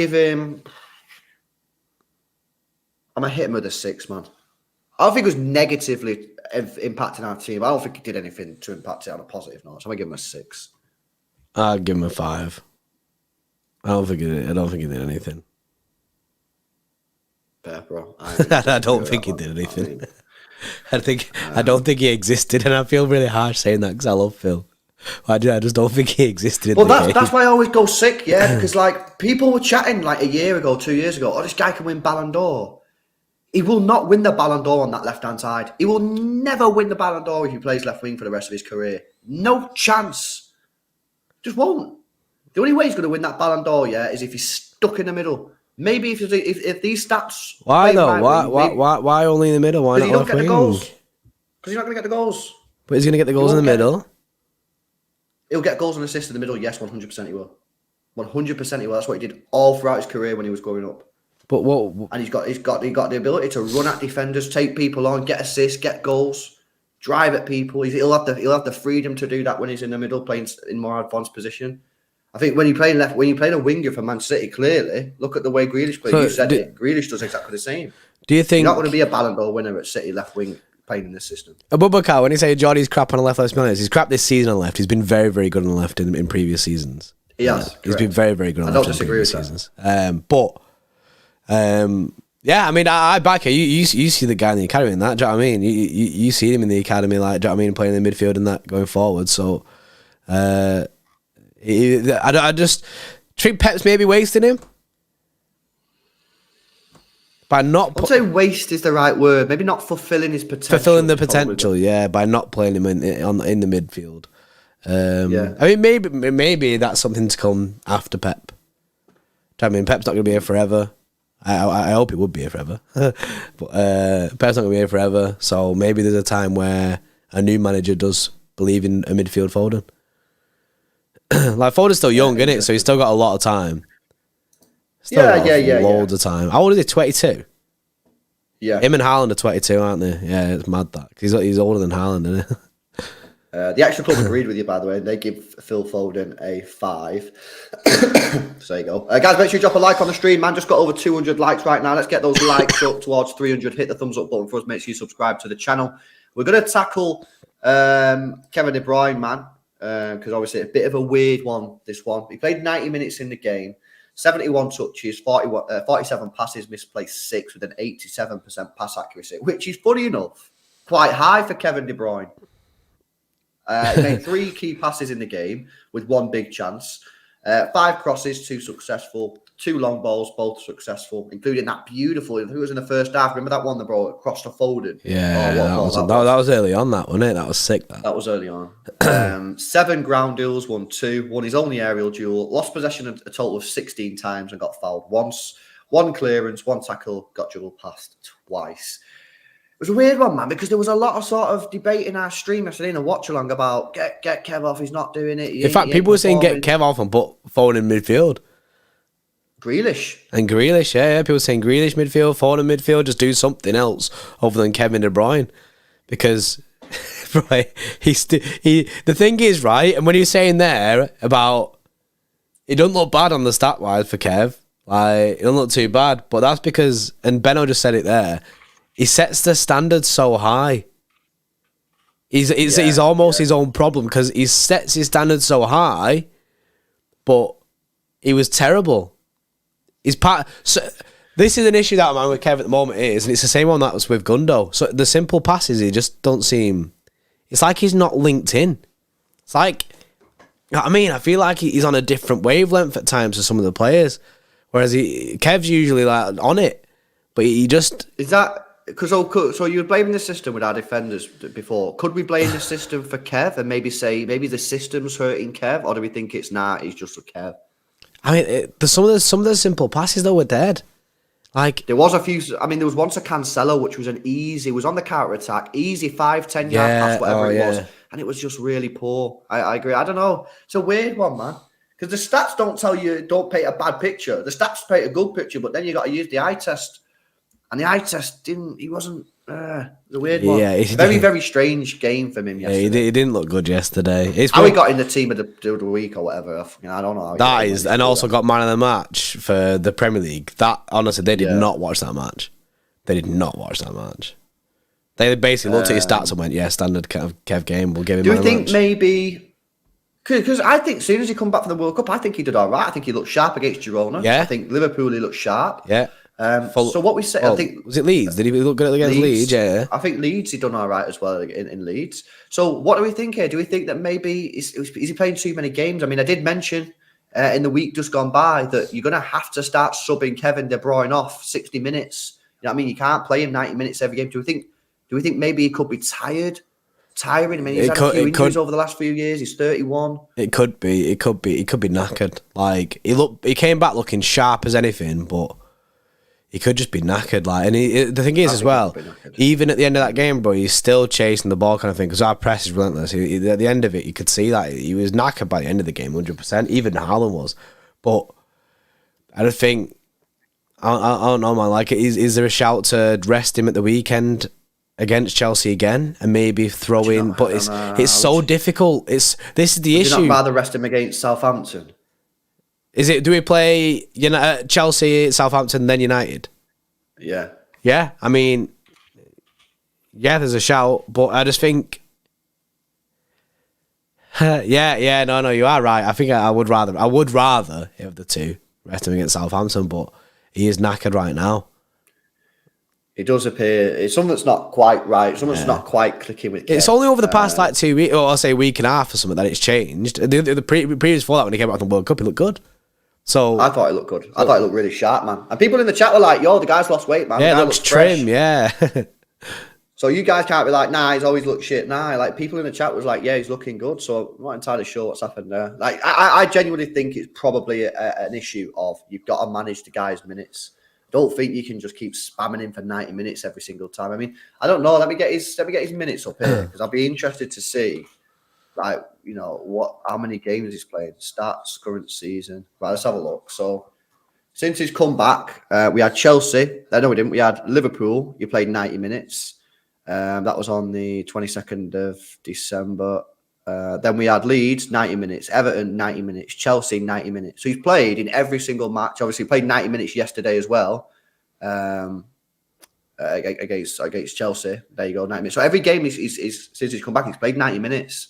hit him with a 6, man. I don't think it was negatively impacting our team. I don't think he did anything to impact it on a positive note. So I'm gonna give him a 6. I'd give him a 5. I don't think he did anything. Fair, bro. I don't think he did anything. I don't think he existed, and I feel really harsh saying that because I love Phil. I just don't think he existed. Well, that's why I always go sick, because like people were chatting like a year ago, 2 years ago, oh, this guy can win Ballon d'Or. He will not win the Ballon d'Or on that left-hand side. He will never win the Ballon d'Or if he plays left wing for the rest of his career. No chance. Just won't. The only way he's going to win that Ballon d'Or, is if he's stuck in the middle. Maybe if these stats. Why though? Why only in the middle? Why not left left wing? Because he's not going to get the goals. But he's going to get the goals in the middle. He'll get goals and assists in the middle. Yes, 100% he will. 100% he will. That's what he did all throughout his career when he was growing up. But what? And he's got the ability to run at defenders, take people on, get assists, get goals, drive at people. He'll have the freedom to do that when he's in the middle, playing in more advanced position. I think when you play a winger for Man City, clearly look at the way Grealish plays. You said it. Grealish does exactly the same. Do you think you're not going to be a Ballon d'Or winner at City left wing playing in this system? Abubakar, when you say Jordy's crap on the left, let's be honest, he's crap this season on the left. He's been very, very good on the left in previous seasons. He has. He's been very, very good on the left in previous seasons. Yeah, I mean, I back it. You see the guy in the academy in that. Do you know what I mean? You see him in the academy, like, do you know what I mean, playing in the midfield and that going forward. So, I just think Pep's maybe wasting him by not. I'd say waste is the right word. Maybe not fulfilling his potential. Fulfilling the potential, by not playing him in the midfield. I mean, maybe that's something to come after Pep. I mean, Pep's not going to be here forever. I hope he would be here forever, but Pep's not going to be here forever. So maybe there's a time where a new manager does believe in a midfield Foden. Like Foden's still young, isn't it? So he's still got a lot of time. Loads of time. How old is he? 22. Yeah. Him and Haaland are 22, aren't they? Yeah, it's mad that he's older than Haaland, isn't it? The Xtra Club agreed with you, by the way. They give Phil Foden a 5. So there you go. Guys, make sure you drop a like on the stream, man. Just got over 200 likes right now. Let's get those likes up towards 300. Hit the thumbs up button for us. Make sure you subscribe to the channel. We're going to tackle Kevin De Bruyne, man, because obviously a bit of a weird one, this one. He played 90 minutes in the game, 71 touches, 47 passes, misplaced 6 with an 87% pass accuracy, which is, funny enough, quite high for Kevin De Bruyne. He made 3 key passes in the game with 1 big chance. 5 crosses, 2 successful. 2 long balls, both successful, including that beautiful, I think it was in the first half. Remember that one that brought across to Foden? Yeah, that was early on, that, wasn't it? That was sick, That was early on. 7 ground duels, won 2. Won his only aerial duel. Lost possession a total of 16 times and got fouled once. one clearance, one tackle, got dribbled past twice. It was a weird one, man, because there was a lot of sort of debate in our stream yesterday in a watch along about get Kev off, he's not doing it. In fact, people were saying get Kev off and put Foden in midfield. Grealish. And Grealish, yeah. People were saying Grealish midfield, Foden midfield, just do something else other than Kevin De Bruyne. Because, right, the thing is, right, and when he was saying there about, it doesn't look bad on the stat-wise for Kev. Like, it doesn't look too bad. But that's because, and Benno just said it there, he sets the standards so high. He's almost his own problem because he sets his standards so high, but he was terrible. So this is an issue that I'm having with Kev at the moment and it's the same one that was with Gundo. So the simple passes, he just don't seem. It's like he's not linked in. It's like, I feel like he's on a different wavelength at times to some of the players, whereas Kev's usually like on it, but he just is that. So you were blaming the system with our defenders before. Could we blame the system for Kev and maybe say the system's hurting Kev, or do we think it's he's just a Kev? I mean, some of the simple passes though were dead. Like there was a few. I mean, there was once a Cancelo, which was it was on the counter attack, easy 5-10 yard pass, whatever it was, and it was just really poor. I agree. I don't know. It's a weird one, man, because the stats don't paint a bad picture. The stats paint a good picture, but then you got to use the eye test. And the eye test he wasn't, the weird one. Yeah, very, very strange game from him yesterday. Yeah, he didn't look good yesterday. How he got in the team of the week or whatever, I don't know. That is, and also got man of the match for the Premier League. That, honestly, they did not watch that match. They did not watch that match. They basically looked at his stats and went, yeah, standard Kev game, we'll give him man of the match. Do you think maybe... Because I think as soon as he come back from the World Cup, I think he did all right. I think he looked sharp against Girona. Yeah. I think Liverpool, he looked sharp. Yeah. So what we say, I think was it Leeds? Did he look good against Leeds? Yeah, I think Leeds he done all right as well in Leeds. So what do we think here? Do we think that maybe is he playing too many games? I mean, I did mention in the week just gone by that you're going to have to start subbing Kevin De Bruyne off 60 minutes. You know what I mean? You can't play him 90 minutes every game. Do we think maybe he could be tiring? I mean, he's had a few injuries over the last few years. He's 31. It could be. He could be knackered. Like he came back looking sharp as anything, but. He could just be knackered, like, and the thing is as well. Even at the end of that game, bro, he's still chasing the ball, kind of thing. Because our press is relentless. At the end of it, you could see that he was knackered by the end of the game, 100%. Even Haaland was, but I don't think. I don't know, man. Like, is there a shout to rest him at the weekend against Chelsea again, and maybe throw in? But it's so difficult. This is the issue. Would you not rather rest him against Southampton? Is it? Do we play Chelsea, Southampton, then United? Yeah. Yeah, I mean, yeah, there's a shout, but I just think, no, you are right. I think I would rather of the two rest him against Southampton, but he is knackered right now. It does appear it's something that's not quite right. Something that's not quite clicking with Kev. It's only over the past 2 weeks, or I'll say a week and a half or something, that it's changed. The previous before that, when he came back from the World Cup, he looked good. So I thought it looked good. I thought it looked really sharp, man. And people in the chat were like, "Yo, the guy's lost weight, man. Yeah, it looks trim. Yeah." So you guys can't be like, "Nah, he's always looked shit." Nah, like people in the chat was like, "Yeah, he's looking good." So I'm not entirely sure what's happened there. Like I genuinely think it's probably an issue of you've got to manage the guy's minutes. Don't think you can just keep spamming him for 90 minutes every single time. I mean, I don't know. Let me get his minutes up here because I'll be interested to see, like, you know, how many games he's played. Stats, current season. Right, let's have a look. So since he's come back, we had Chelsea. No, we didn't. We had Liverpool. You played 90 minutes. That was on the 22nd of December. Then we had Leeds, 90 minutes. Everton, 90 minutes. Chelsea, 90 minutes. So he's played in every single match. Obviously, he played 90 minutes yesterday as well against Chelsea. There you go, 90 minutes. So every game since he's come back, he's played 90 minutes.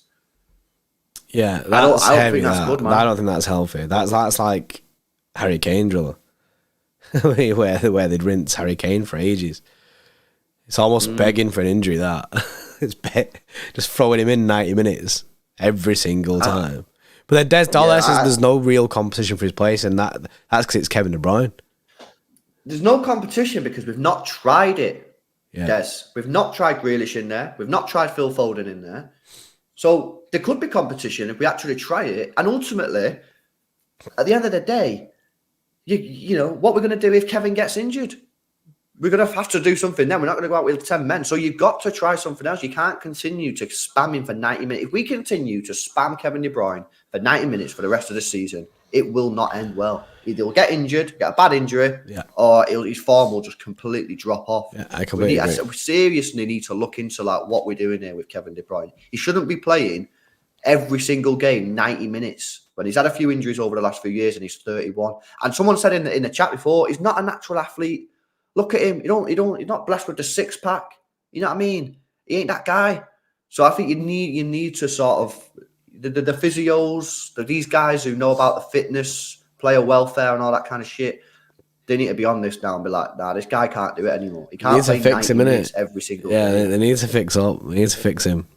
Yeah, I don't think that's good, man. I don't think that's healthy. That's like Harry Kane driller. where they'd rinse Harry Kane for ages. It's almost begging for an injury, that. It's just throwing him in 90 minutes every single time. But then Des Dollar says there's no real competition for his place, and that's because it's Kevin De Bruyne. There's no competition because we've not tried it, yeah. Des. We've not tried Grealish in there. We've not tried Phil Foden in there. So there could be competition if we actually try it. And ultimately, at the end of the day, you know, what we're going to do if Kevin gets injured? We're going to have to do something then. We're not going to go out with 10 men. So you've got to try something else. You can't continue to spam him for 90 minutes. If we continue to spam Kevin De Bruyne for 90 minutes for the rest of the season, it will not end well. Either he'll get injured, get a bad injury, or his form will just completely drop off. Yeah, I completely agree. We seriously need to look into like what we're doing here with Kevin De Bruyne. He shouldn't be playing every single game 90 minutes when he's had a few injuries over the last few years and he's 31. And someone said in the chat before, he's not a natural athlete. Look at him. He's not blessed with the six pack. You know what I mean? He ain't that guy. So I think you need to sort of the physios, these guys who know about the fitness, player welfare, and all that kind of shit. They need to be on this now and be like, nah, this guy can't do it anymore. He can't play 90 minutes every single day. Yeah, they need to fix up. They need to fix him.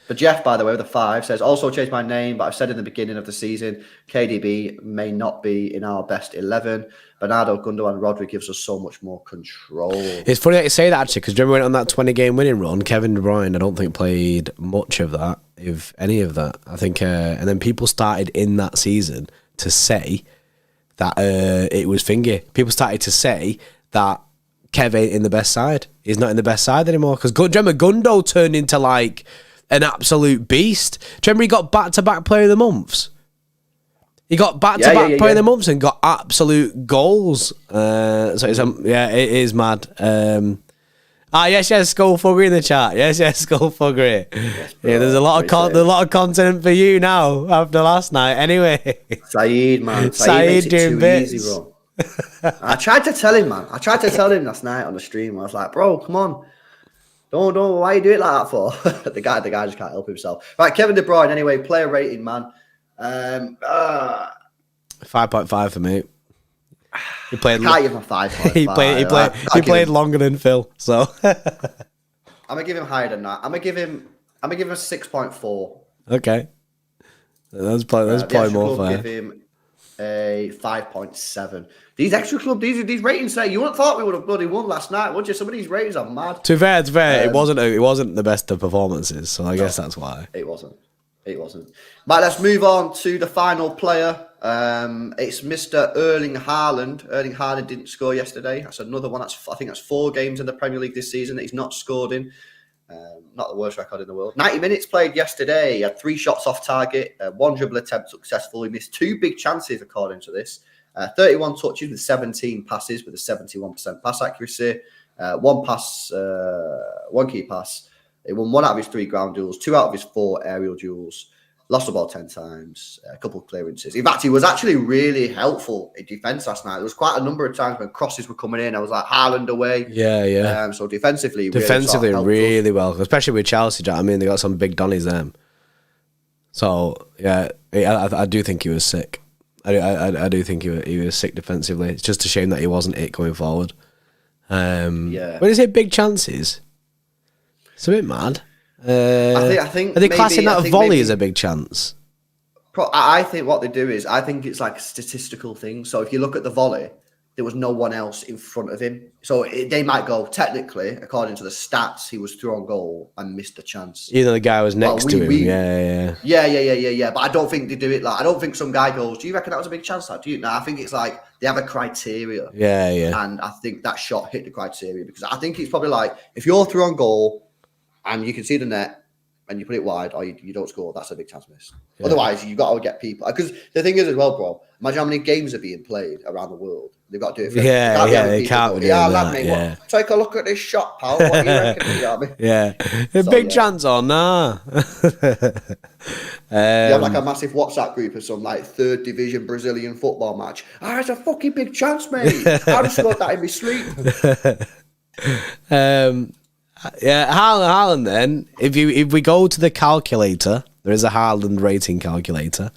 But Jeff, by the way, with a 5 says, also changed my name, but I've said in the beginning of the season, KDB may not be in our best 11. Bernardo, Gundogan, and Rodri gives us so much more control. It's funny that you say that, actually, because remember we went on that 20-game winning run, Kevin De Bruyne, I don't think played much of that, if any of that. I think, and then people started in that season to say that it was Fingy. People started to say that Kev ain't in the best side. He's not in the best side anymore. Because remember, Gundo turned into like an absolute beast. Do you remember he got back-to-back player of the months? He got back-to-back player of the months and got absolute goals. So it's it is mad. Yes, Skullfuggery in the chat. Yes, Skullfuggery. Yes, there's a lot of content for you now after last night. Anyway, Saeed, man, Saeed doing bits. Easy, bro. I tried to tell him, man. I tried to tell him last night on the stream. I was like, bro, come on. Don't. Why you do it like that for? the guy just can't help himself. Right, Kevin De Bruyne. Anyway, player rating, man. 5.5 for me. He played. I can't give him a 5.5. He played longer than Phil. So I'm gonna give him higher than that. I'm gonna give him a 6.4. Okay, that's probably more fair. Give him a 5.7. These extra club, these ratings say you wouldn't thought we would have bloody won last night, would you? Some of these ratings are mad. To be fair, it wasn't the best of performances, so I guess that's why. It wasn't. Right, let's move on to the final player. It's Mr. Erling Haaland. Erling Haaland didn't score yesterday. That's another one. I think that's 4 games in the Premier League this season that he's not scored in. Not the worst record in the world. 90 minutes played yesterday. He had 3 shots off target, 1 dribble attempt successful. He missed 2 big chances according to this. 31 touches with 17 passes with a 71% pass accuracy. 1 key pass. He won 1 out of his 3 ground duels, 2 out of his 4 aerial duels. Lost the ball 10 times, a couple of clearances. In fact, he was actually really helpful in defence last night. There was quite a number of times when crosses were coming in. I was like, Haaland away. Yeah. So defensively really well, especially with Chelsea. I mean, they got some big donnies there. So, yeah, I do think he was sick. I do think he was sick defensively. It's just a shame that he wasn't it going forward. When you say big chances, it's a bit mad. I think are they classing that a volley as a big chance? I think what they do is I think it's like a statistical thing. So if you look at the volley, there was no one else in front of him. So they might go, technically, according to the stats, he was through on goal and missed a chance. Either the guy was next to him. Yeah. But I don't think they do it like, I don't think some guy goes, do you reckon that was a big chance? Like, do you? No, I think it's like they have a criteria. Yeah. And I think that shot hit the criteria because I think it's probably like, if you're through on goal, and you can see the net, and you put it wide, or you don't score, that's a big chance miss. Yeah. Otherwise, you've got to get people. Because the thing is as well, bro, imagine how many games are being played around the world. They've got to do it for they can't be doing that. Yeah. Take a look at this shot, pal. What do you reckon? You know what I mean? Yeah. A big chance or nah? You have like a massive WhatsApp group of some like 3rd division Brazilian football match. It's a fucking big chance, mate. I just scored that in my sleep. Haaland then, if we go to the calculator, there is a Haaland rating calculator,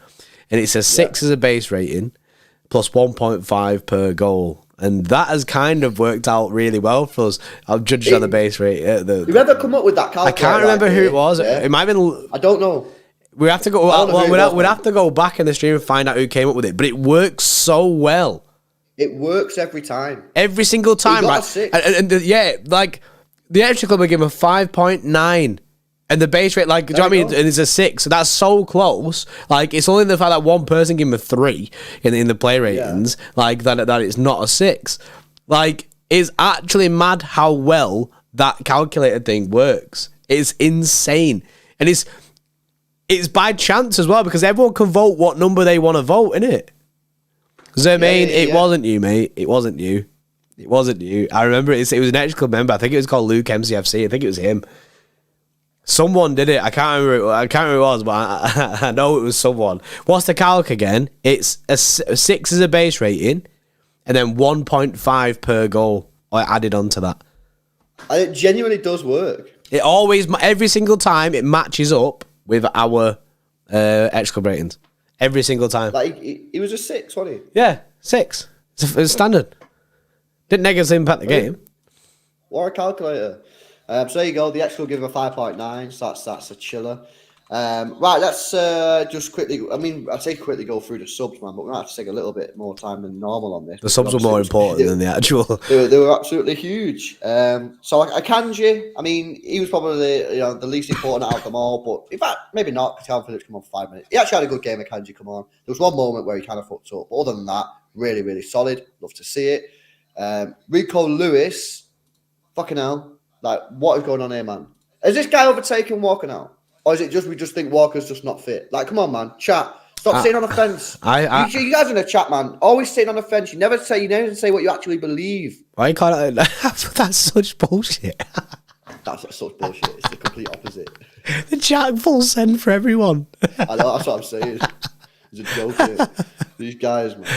and it says 6 as a base rating, plus 1.5 per goal. And that has kind of worked out really well for us. I've judged on the base rate. Whoever come up with that calculator? I can't remember who it was. Yeah. It might have been... I don't know. We have to go. We'd have to go back in the stream and find out who came up with it. But it works so well. It works every time. Every single time, right? And like... The Xtra Club would give him a 5.9, And the base rate, like, do you know what I mean? And it's a 6, so that's so close. Like, it's only the fact that one person gave him a 3 in the play ratings, like, that it's not a 6. Like, it's actually mad how well that calculator thing works. It's insane. And it's by chance as well, because everyone can vote what number they want to vote, innit? Zermaine, it wasn't you, mate. It wasn't you. It wasn't you. I remember it was an Xtra Club member. I think it was called Luke MCFC. I think it was him. Someone did it. I can't remember who it was, but I know it was someone. What's the calc again? It's a 6 is a base rating, and then 1.5 per goal added onto that. And it genuinely does work. It always, every single time, it matches up with our Xtra Club ratings. Every single time. Like he was a 6, wasn't he? Yeah, 6. It's standard. Didn't negatively impact the game. What a calculator. So there you go. The X will give him a 5.9. So that's a chiller. Right, let's just quickly. I mean, I'd say quickly go through the subs, man, but we're going to have to take a little bit more time than normal on this. The subs were more important than the actual. They were absolutely huge. So Akanji, I mean, he was probably the least important out of them all, but in fact, maybe not, because Calvin Phillips come on for 5 minutes. He actually had a good game, Akanji, come on. There was one moment where he kind of fucked up, but other than that, really, really solid. Love to see it. Rico Lewis, fucking hell. Like, what is going on here, man? Is this guy overtaking Walker now? Or is it just we just think Walker's just not fit? Like, come on, man. Chat. Stop sitting on the fence. You guys in the chat, man. Always sitting on the fence. You never say what you actually believe. Why can't I? That's such bullshit. That's such bullshit. It's the complete opposite. The chat full send for everyone. I know, that's what I'm saying. It's a joke here. These guys, man.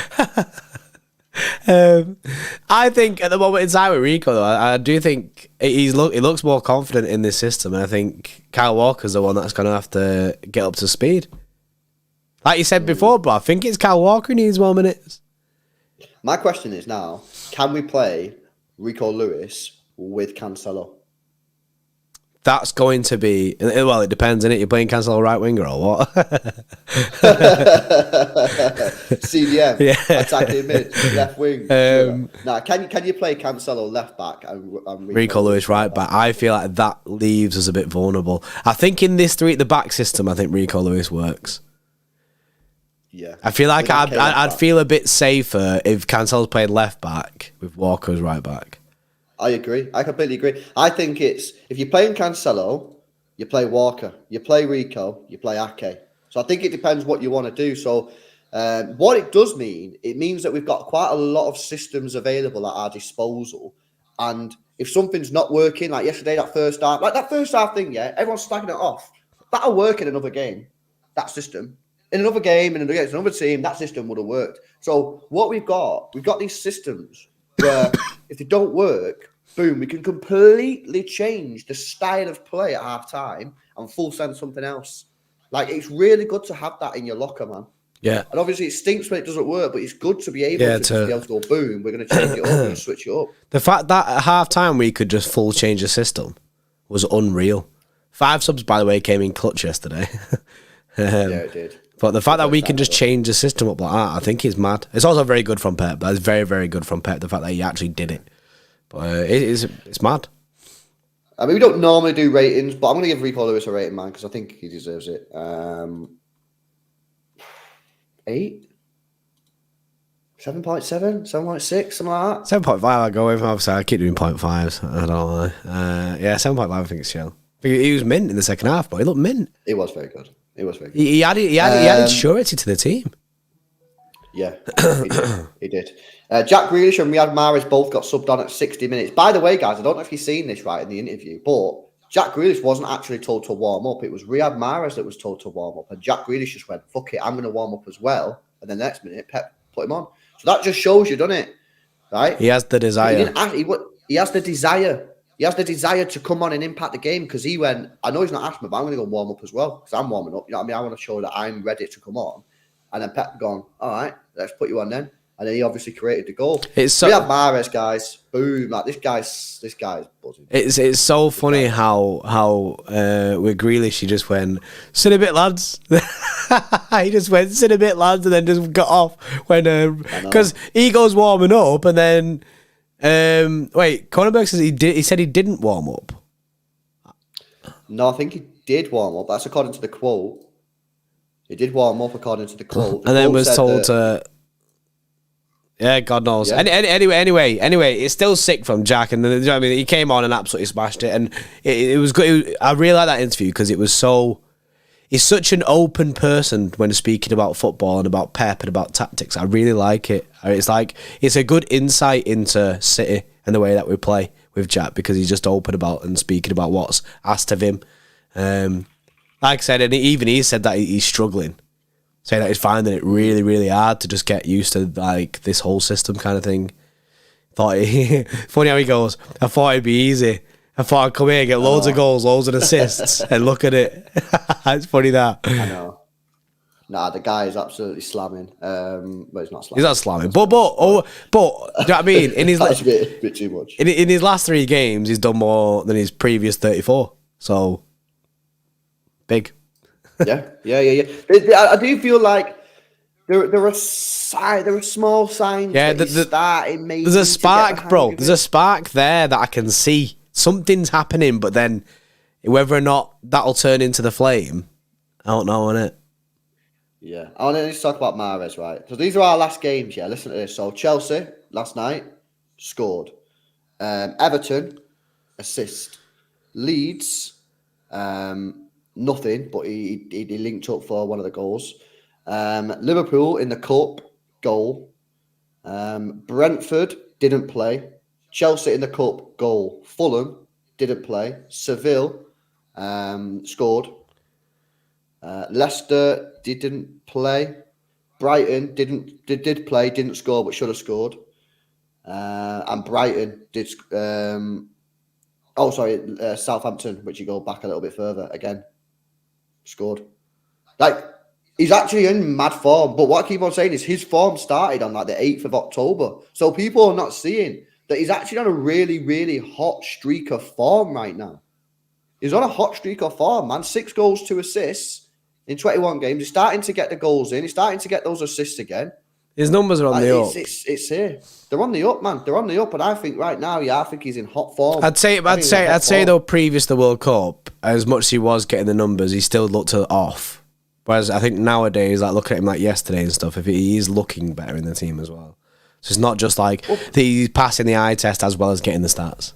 I think at the moment in time with Rico, though, I do think he looks more confident in this system, and I think Kyle Walker's the one that's going to have to get up to speed. Like you said before, bro, I think it's Kyle Walker who needs more minutes. My question is now, can we play Rico Lewis with Cancelo? That's going to be... Well, it depends, innit? You're playing Cancelo right winger or what? CDM, attacking mid, left wing. Now, can you play Cancelo left back and Rico Lewis right back? I feel like that leaves us a bit vulnerable. I think in this 3 at the back system, I think Rico Lewis works. Yeah. I feel like I'd feel a bit safer if Cancelo's played left back with Walker as right back. I agree. I completely agree. I think it's, if you're playing Cancelo, you play Walker. You play Rico, you play Ake. So I think it depends what you want to do. So what it does mean, it means that we've got quite a lot of systems available at our disposal. And if something's not working, like yesterday, that first half thing, everyone's slagging it off. That'll work in another game, that system. In another game, against another team, that system would have worked. So what we've got these systems where if they don't work, boom, we can completely change the style of play at half time and full send something else. Like, it's really good to have that in your locker, man. Yeah. And obviously it stinks when it doesn't work, but it's good to be able to go, boom, we're going to change it up, we're going to switch it up. The fact that at half time we could just full change the system was unreal. 5 subs, by the way, came in clutch yesterday. Yeah, it did. But the fact that we can just change the system up like that, I think is mad. It's also very good from Pep. That is very, very good from Pep, the fact that he actually did it. But it's mad. I mean, we don't normally do ratings, but I'm going to give Rico Lewis a rating, man, because I think he deserves it. 8? 7.7? 7.6? Something like that? 7.5 I go with. Obviously, I keep doing 0.5s. I don't know. 7.5 I think it's chill. He was mint in the second half, but he looked mint. It was very good. It was very good. He added surety to the team. Yeah, he did. Jack Grealish and Riyad Mahrez both got subbed on at 60 minutes. By the way, guys, I don't know if you've seen this right in the interview, but Jack Grealish wasn't actually told to warm up. It was Riyad Mahrez that was told to warm up. And Jack Grealish just went, fuck it, I'm going to warm up as well. And then the next minute, Pep put him on. So that just shows you, doesn't it? Right? He has the desire. He has the desire. He has the desire to come on and impact the game, because he went, I know he's not asked me, but I'm going to go warm up as well, because I'm warming up. You know what I mean? I want to show that I'm ready to come on. And then Pep gone, all right, let's put you on then. And then he obviously created the goal. We have Mahrez, guys. Boom! Like this guy's buzzing. It's so funny how with Grealish he just went, sit a bit, lads. He just went, sit a bit, lads, and then just got off when because he goes warming up, and then Cronenberg says he said he didn't warm up. No, I think did warm up. That's according to the quote. He did warm up according to the quote. And then was told to... Yeah, God knows. Yeah. Anyway, it's still sick from Jack, and you know what I mean, he came on and absolutely smashed it, and it was good. I really like that interview because it was so. He's such an open person when speaking about football and about Pep and about tactics. I really like it. It's a good insight into City and the way that we play with Jack because he's just open about and speaking about what's asked of him. Like I said, and he said that he's struggling. Saying that he's finding it really, really hard to just get used to like this whole system kind of thing. Funny how he goes, I thought it'd be easy. I thought I'd come here, get loads of goals, loads of assists, and look at it. It's funny that. I know. Nah, the guy is absolutely slamming. But he's not slamming. He's not slamming. But do you know what I mean? In his That's a bit too much. In his last 3 games, he's done more than his previous 34. So big. Yeah. I do feel like there are small signs. Yeah, there's a spark, bro. There's a spark there that I can see. Something's happening, but then whether or not that'll turn into the flame, I don't know, innit? Yeah, I want to talk about Mahrez, right? So these are our last games. Yeah, listen to this. So Chelsea last night scored. Everton assist. Leeds. Nothing, but he linked up for one of the goals. Liverpool in the cup, goal. Brentford didn't play. Chelsea in the cup, goal. Fulham didn't play. Seville scored. Leicester didn't play. Brighton did play, didn't score, but should have scored. And Brighton did. Southampton, which you go back a little bit further again. Scored. Like, he's actually in mad form. But what I keep on saying is his form started on like the 8th of October. So people are not seeing that he's actually on a really, really hot streak of form right now. He's on a hot streak of form, man. 6 goals, 2 assists in 21 games. He's starting to get the goals in. He's starting to get those assists again. His numbers are on the up. It's here. They're on the up, man. They're on the up, and I think right now, I think he's in hot form. I'd say though, previous to the World Cup, as much as he was getting the numbers, he still looked off. Whereas I think nowadays, like looking at him like yesterday and stuff, if he is looking better in the team as well. So it's not just like he's passing the eye test as well as getting the stats.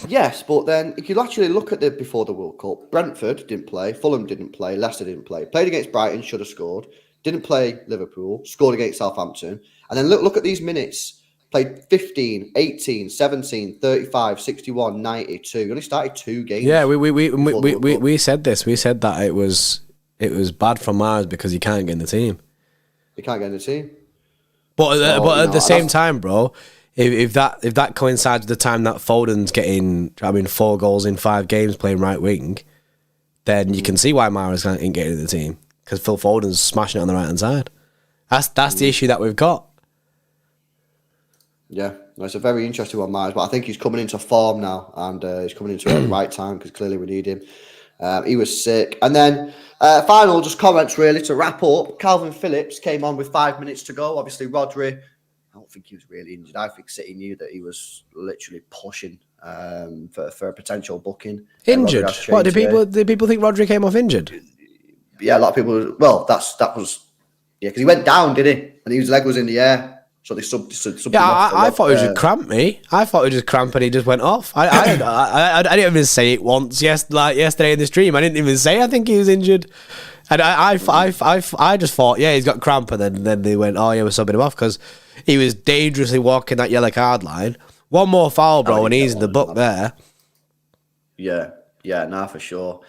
Yes, but then if you actually look at before the World Cup, Brentford didn't play, Fulham didn't play, Leicester didn't play. Played against Brighton, should have scored. Didn't play Liverpool, scored against Southampton. And then look at these minutes. Played 15, 18, 17, 35, 61, 92. He only started 2 games. Yeah, we said this. We said that it was bad for Mars because he can't get in the team. He can't get in the team. But at the same time, bro, if that coincides with the time that Foden's getting 4 goals in 5 games playing right wing, then you can see why Mars ain't getting in the team. Because Phil Foden's smashing it on the right hand side. That's the issue that we've got. Yeah, it's a very interesting one, Myers. But I think he's coming into form now, and he's coming into it at the right time because clearly we need him. He was sick, and then final just comments really to wrap up. Calvin Phillips came on with 5 minutes to go. Obviously, Rodri. I don't think he was really injured. I think City knew that he was literally pushing for a potential booking. Injured? What did people think Rodri came off injured? Yeah, a lot of people. Well, that was because he went down, did he? And his leg was in the air, so they subbed. Yeah, I thought it was just cramp. I thought it was just cramp, and he just went off. I didn't even say it once. Yesterday in the stream, I didn't even say I think he was injured, and I just thought he's got cramp, and then they went we're subbing him off because he was dangerously walking that yellow card line. One more foul, bro, and he's in the book there. Yeah, for sure.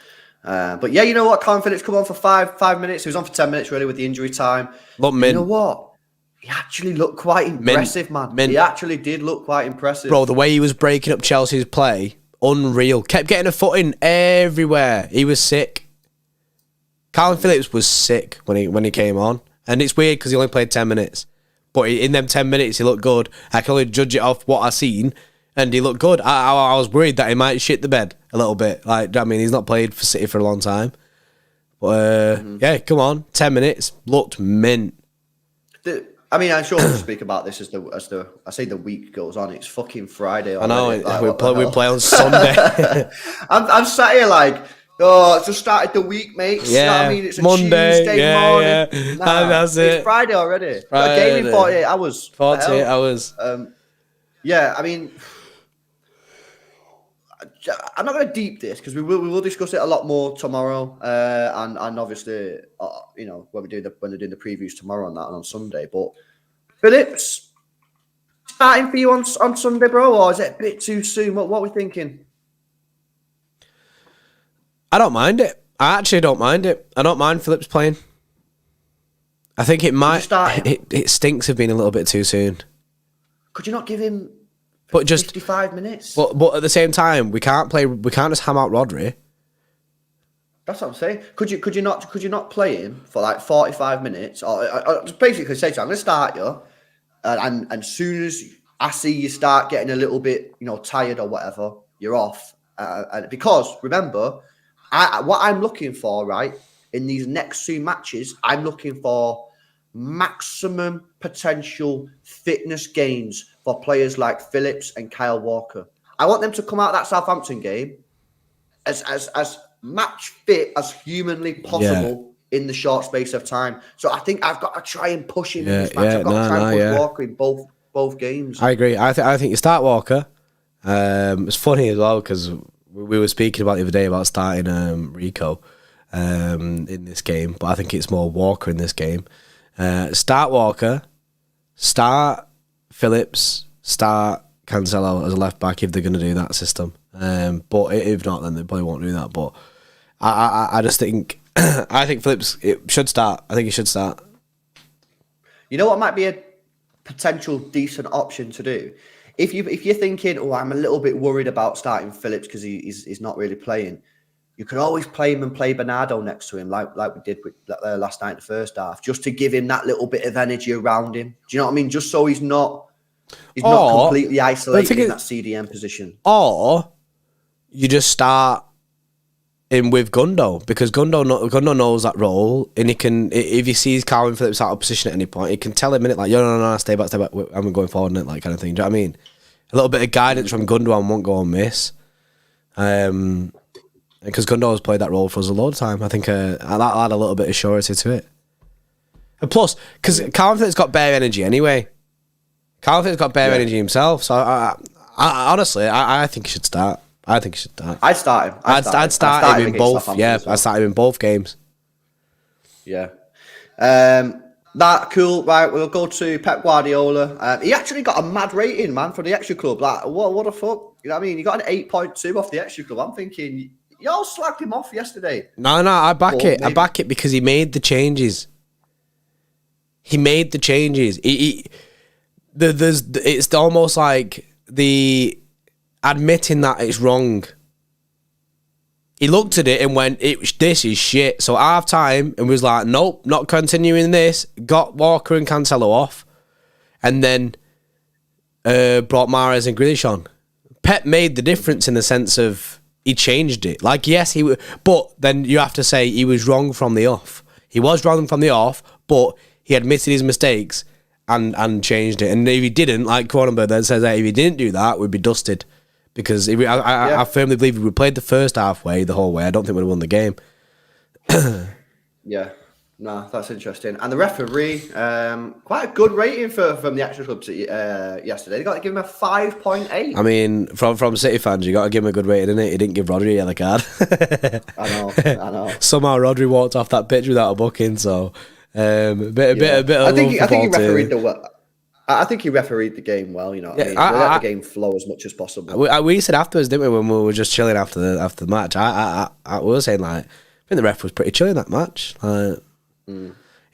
But yeah, you know what? Calvin Phillips come on for five minutes. He was on for 10 minutes really with the injury time. You know what? He actually looked quite impressive, man. He actually did look quite impressive. Bro, the way he was breaking up Chelsea's play, unreal. Kept getting a foot in everywhere. He was sick. Calvin Phillips was sick when he came on. And it's weird because he only played 10 minutes. But in them 10 minutes, he looked good. I can only judge it off what I've seen. And he looked good. I was worried that he might shit the bed a little bit. He's not played for City for a long time. But, come on. 10 minutes. Looked mint. I mean, I'm sure we'll speak about this as the week goes on. It's fucking Friday already. I know we play on Sunday. I'm sat here like, oh, it's just started the week, mate. You know what I mean? It's a Monday, Tuesday morning. Yeah. Nah, that's it. It's Friday already. Friday. A game in 48 hours. 48 hours. Yeah, I mean, I'm not going to deep this because we will discuss it a lot more tomorrow, and obviously, when they're doing the previews tomorrow on that and on Sunday. But Phillips starting for you on Sunday, bro, or is it a bit too soon? What are we thinking? I don't mind it. I actually don't mind it. I don't mind Phillips playing. I think it might. It stinks of being a little bit too soon. Could you not give him? But just 55 minutes. But at the same time, we can't just ham out Rodri. That's what I'm saying. Could you not play him for like 45 minutes, or just basically say to him, I'm going to start you, and as soon as I see you start getting a little bit, tired or whatever, you're off. And because remember, what I'm looking for, right, in these next 2 matches, I'm looking for maximum potential fitness gains for players like Phillips and Kyle Walker. I want them to come out of that Southampton game as match fit as humanly possible in the short space of time. So I think I've got to try and push him in this match. I've got to try and push Walker in both games. I agree. I think you start Walker. It's funny as well because we were speaking about the other day about starting Rico in this game, but I think it's more Walker in this game. Start Walker, start Phillips, start Cancelo as a left back if they're going to do that system. But if not, then they probably won't do that. But I just think I think Phillips should start. I think he should start. You know what might be a potential decent option to do? If you're thinking, I'm a little bit worried about starting Phillips because he's not really playing, you could always play him and play Bernardo next to him, like we did with, last night in the first half, just to give him that little bit of energy around him. Do you know what I mean? Just so he's not completely isolated in that CDM position. Or you just start him with Gundo, because Gundo knows that role, and he can, if he sees Calvin Phillips out of position at any point, he can tell him in it like, no, stay back, I'm going forward in it, like kind of thing. Do you know what I mean? A little bit of guidance from Gundogan won't go amiss. Because Gundogan's played that role for us a lot of time. I think that'll add a little bit of surety to it. And plus, because Calvin Phillips got bare energy anyway. Calvin Phillips got bare energy himself. So I honestly, I think he should start. I'd start him. I'd start him in both. Yeah, I'd start him in both games. Yeah. That cool. Right, we'll go to Pep Guardiola. He actually got a mad rating, man, for the Xtra Club. Like, what the fuck? You know what I mean? He got an 8.2 off the Xtra Club. I'm thinking, y'all slagged him off yesterday. No, I back it. I back it because he made the changes. It's almost like the admitting that it's wrong. He looked at it and went, this is shit. So half time and was like, nope, not continuing this. Got Walker and Cancelo off. And then brought Mahrez and Grealish on. Pep made the difference in the sense of he changed it. Like, yes, but then you have to say he was wrong from the off. He was wrong from the off, but he admitted his mistakes and changed it. And if he didn't, like Cronenberg then says that if he didn't do that, we'd be dusted. Because I firmly believe if we played the first halfway the whole way, I don't think we'd have won the game. Yeah. No, that's interesting. And the referee, quite a good rating from the Xtra Club yesterday. They got to give him a 5.8. I mean, from City fans, you got to give him a good rating, innit? He didn't give Rodri a yellow card. I know. Somehow Rodri walked off that pitch without a booking, so a bit of I think he refereed I think he refereed the game well, you know. Let the game flow as much as possible. We said afterwards, didn't we, when we were just chilling after the match? I was saying, like, I think the ref was pretty chill in that match. Like,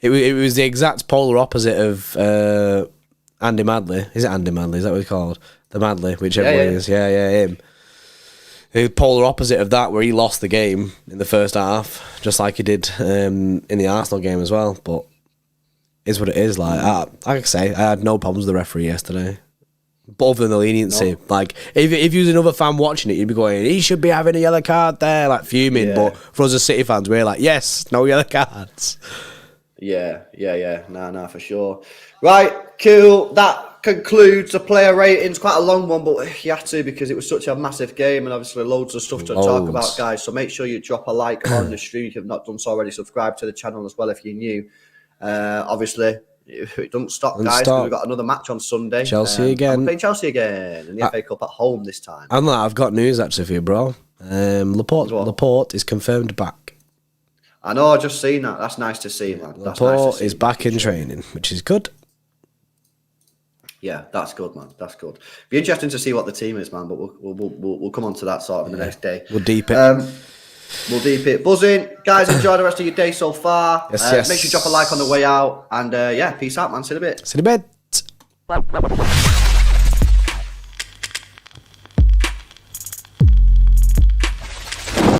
it was the exact polar opposite of Andy Madley. Is it Andy Madley? Is that what he's called? The Madley, whichever one is. Yeah, him. The polar opposite of that, where he lost the game in the first half, just like he did in the Arsenal game as well. But is what it is. Like I say, I had no problems with the referee yesterday, but other than the leniency. No. Like if you was another fan watching it, you'd be going, he should be having a yellow card there, like fuming. Yeah. But for us as City fans, we're like, yes, no yellow cards. Yeah. Nah, for sure. Right, cool. That concludes the player ratings. Quite a long one, but you had to because it was such a massive game and obviously loads of stuff to talk about, guys. So make sure you drop a like on the stream if you've not done so already. Subscribe to the channel as well if you're new. Obviously, it doesn't stop, guys, because we've got another match on Sunday. Chelsea again. We're playing Chelsea again in the FA Cup at home this time. And I've got news actually for you, bro. Laporte is confirmed back. I know, I've just seen that. That's nice to see, man. Laporte is back in training, which is good. Yeah, that's good, man. That's good. Be interesting to see what the team is, man. But we'll come on to that sort of in the next day. We'll deep it. We'll deep it. Buzzing, guys. Enjoy the rest of your day so far. Yes. Make sure you drop a like on the way out, and peace out, man. See you in a bit. See you in a bit.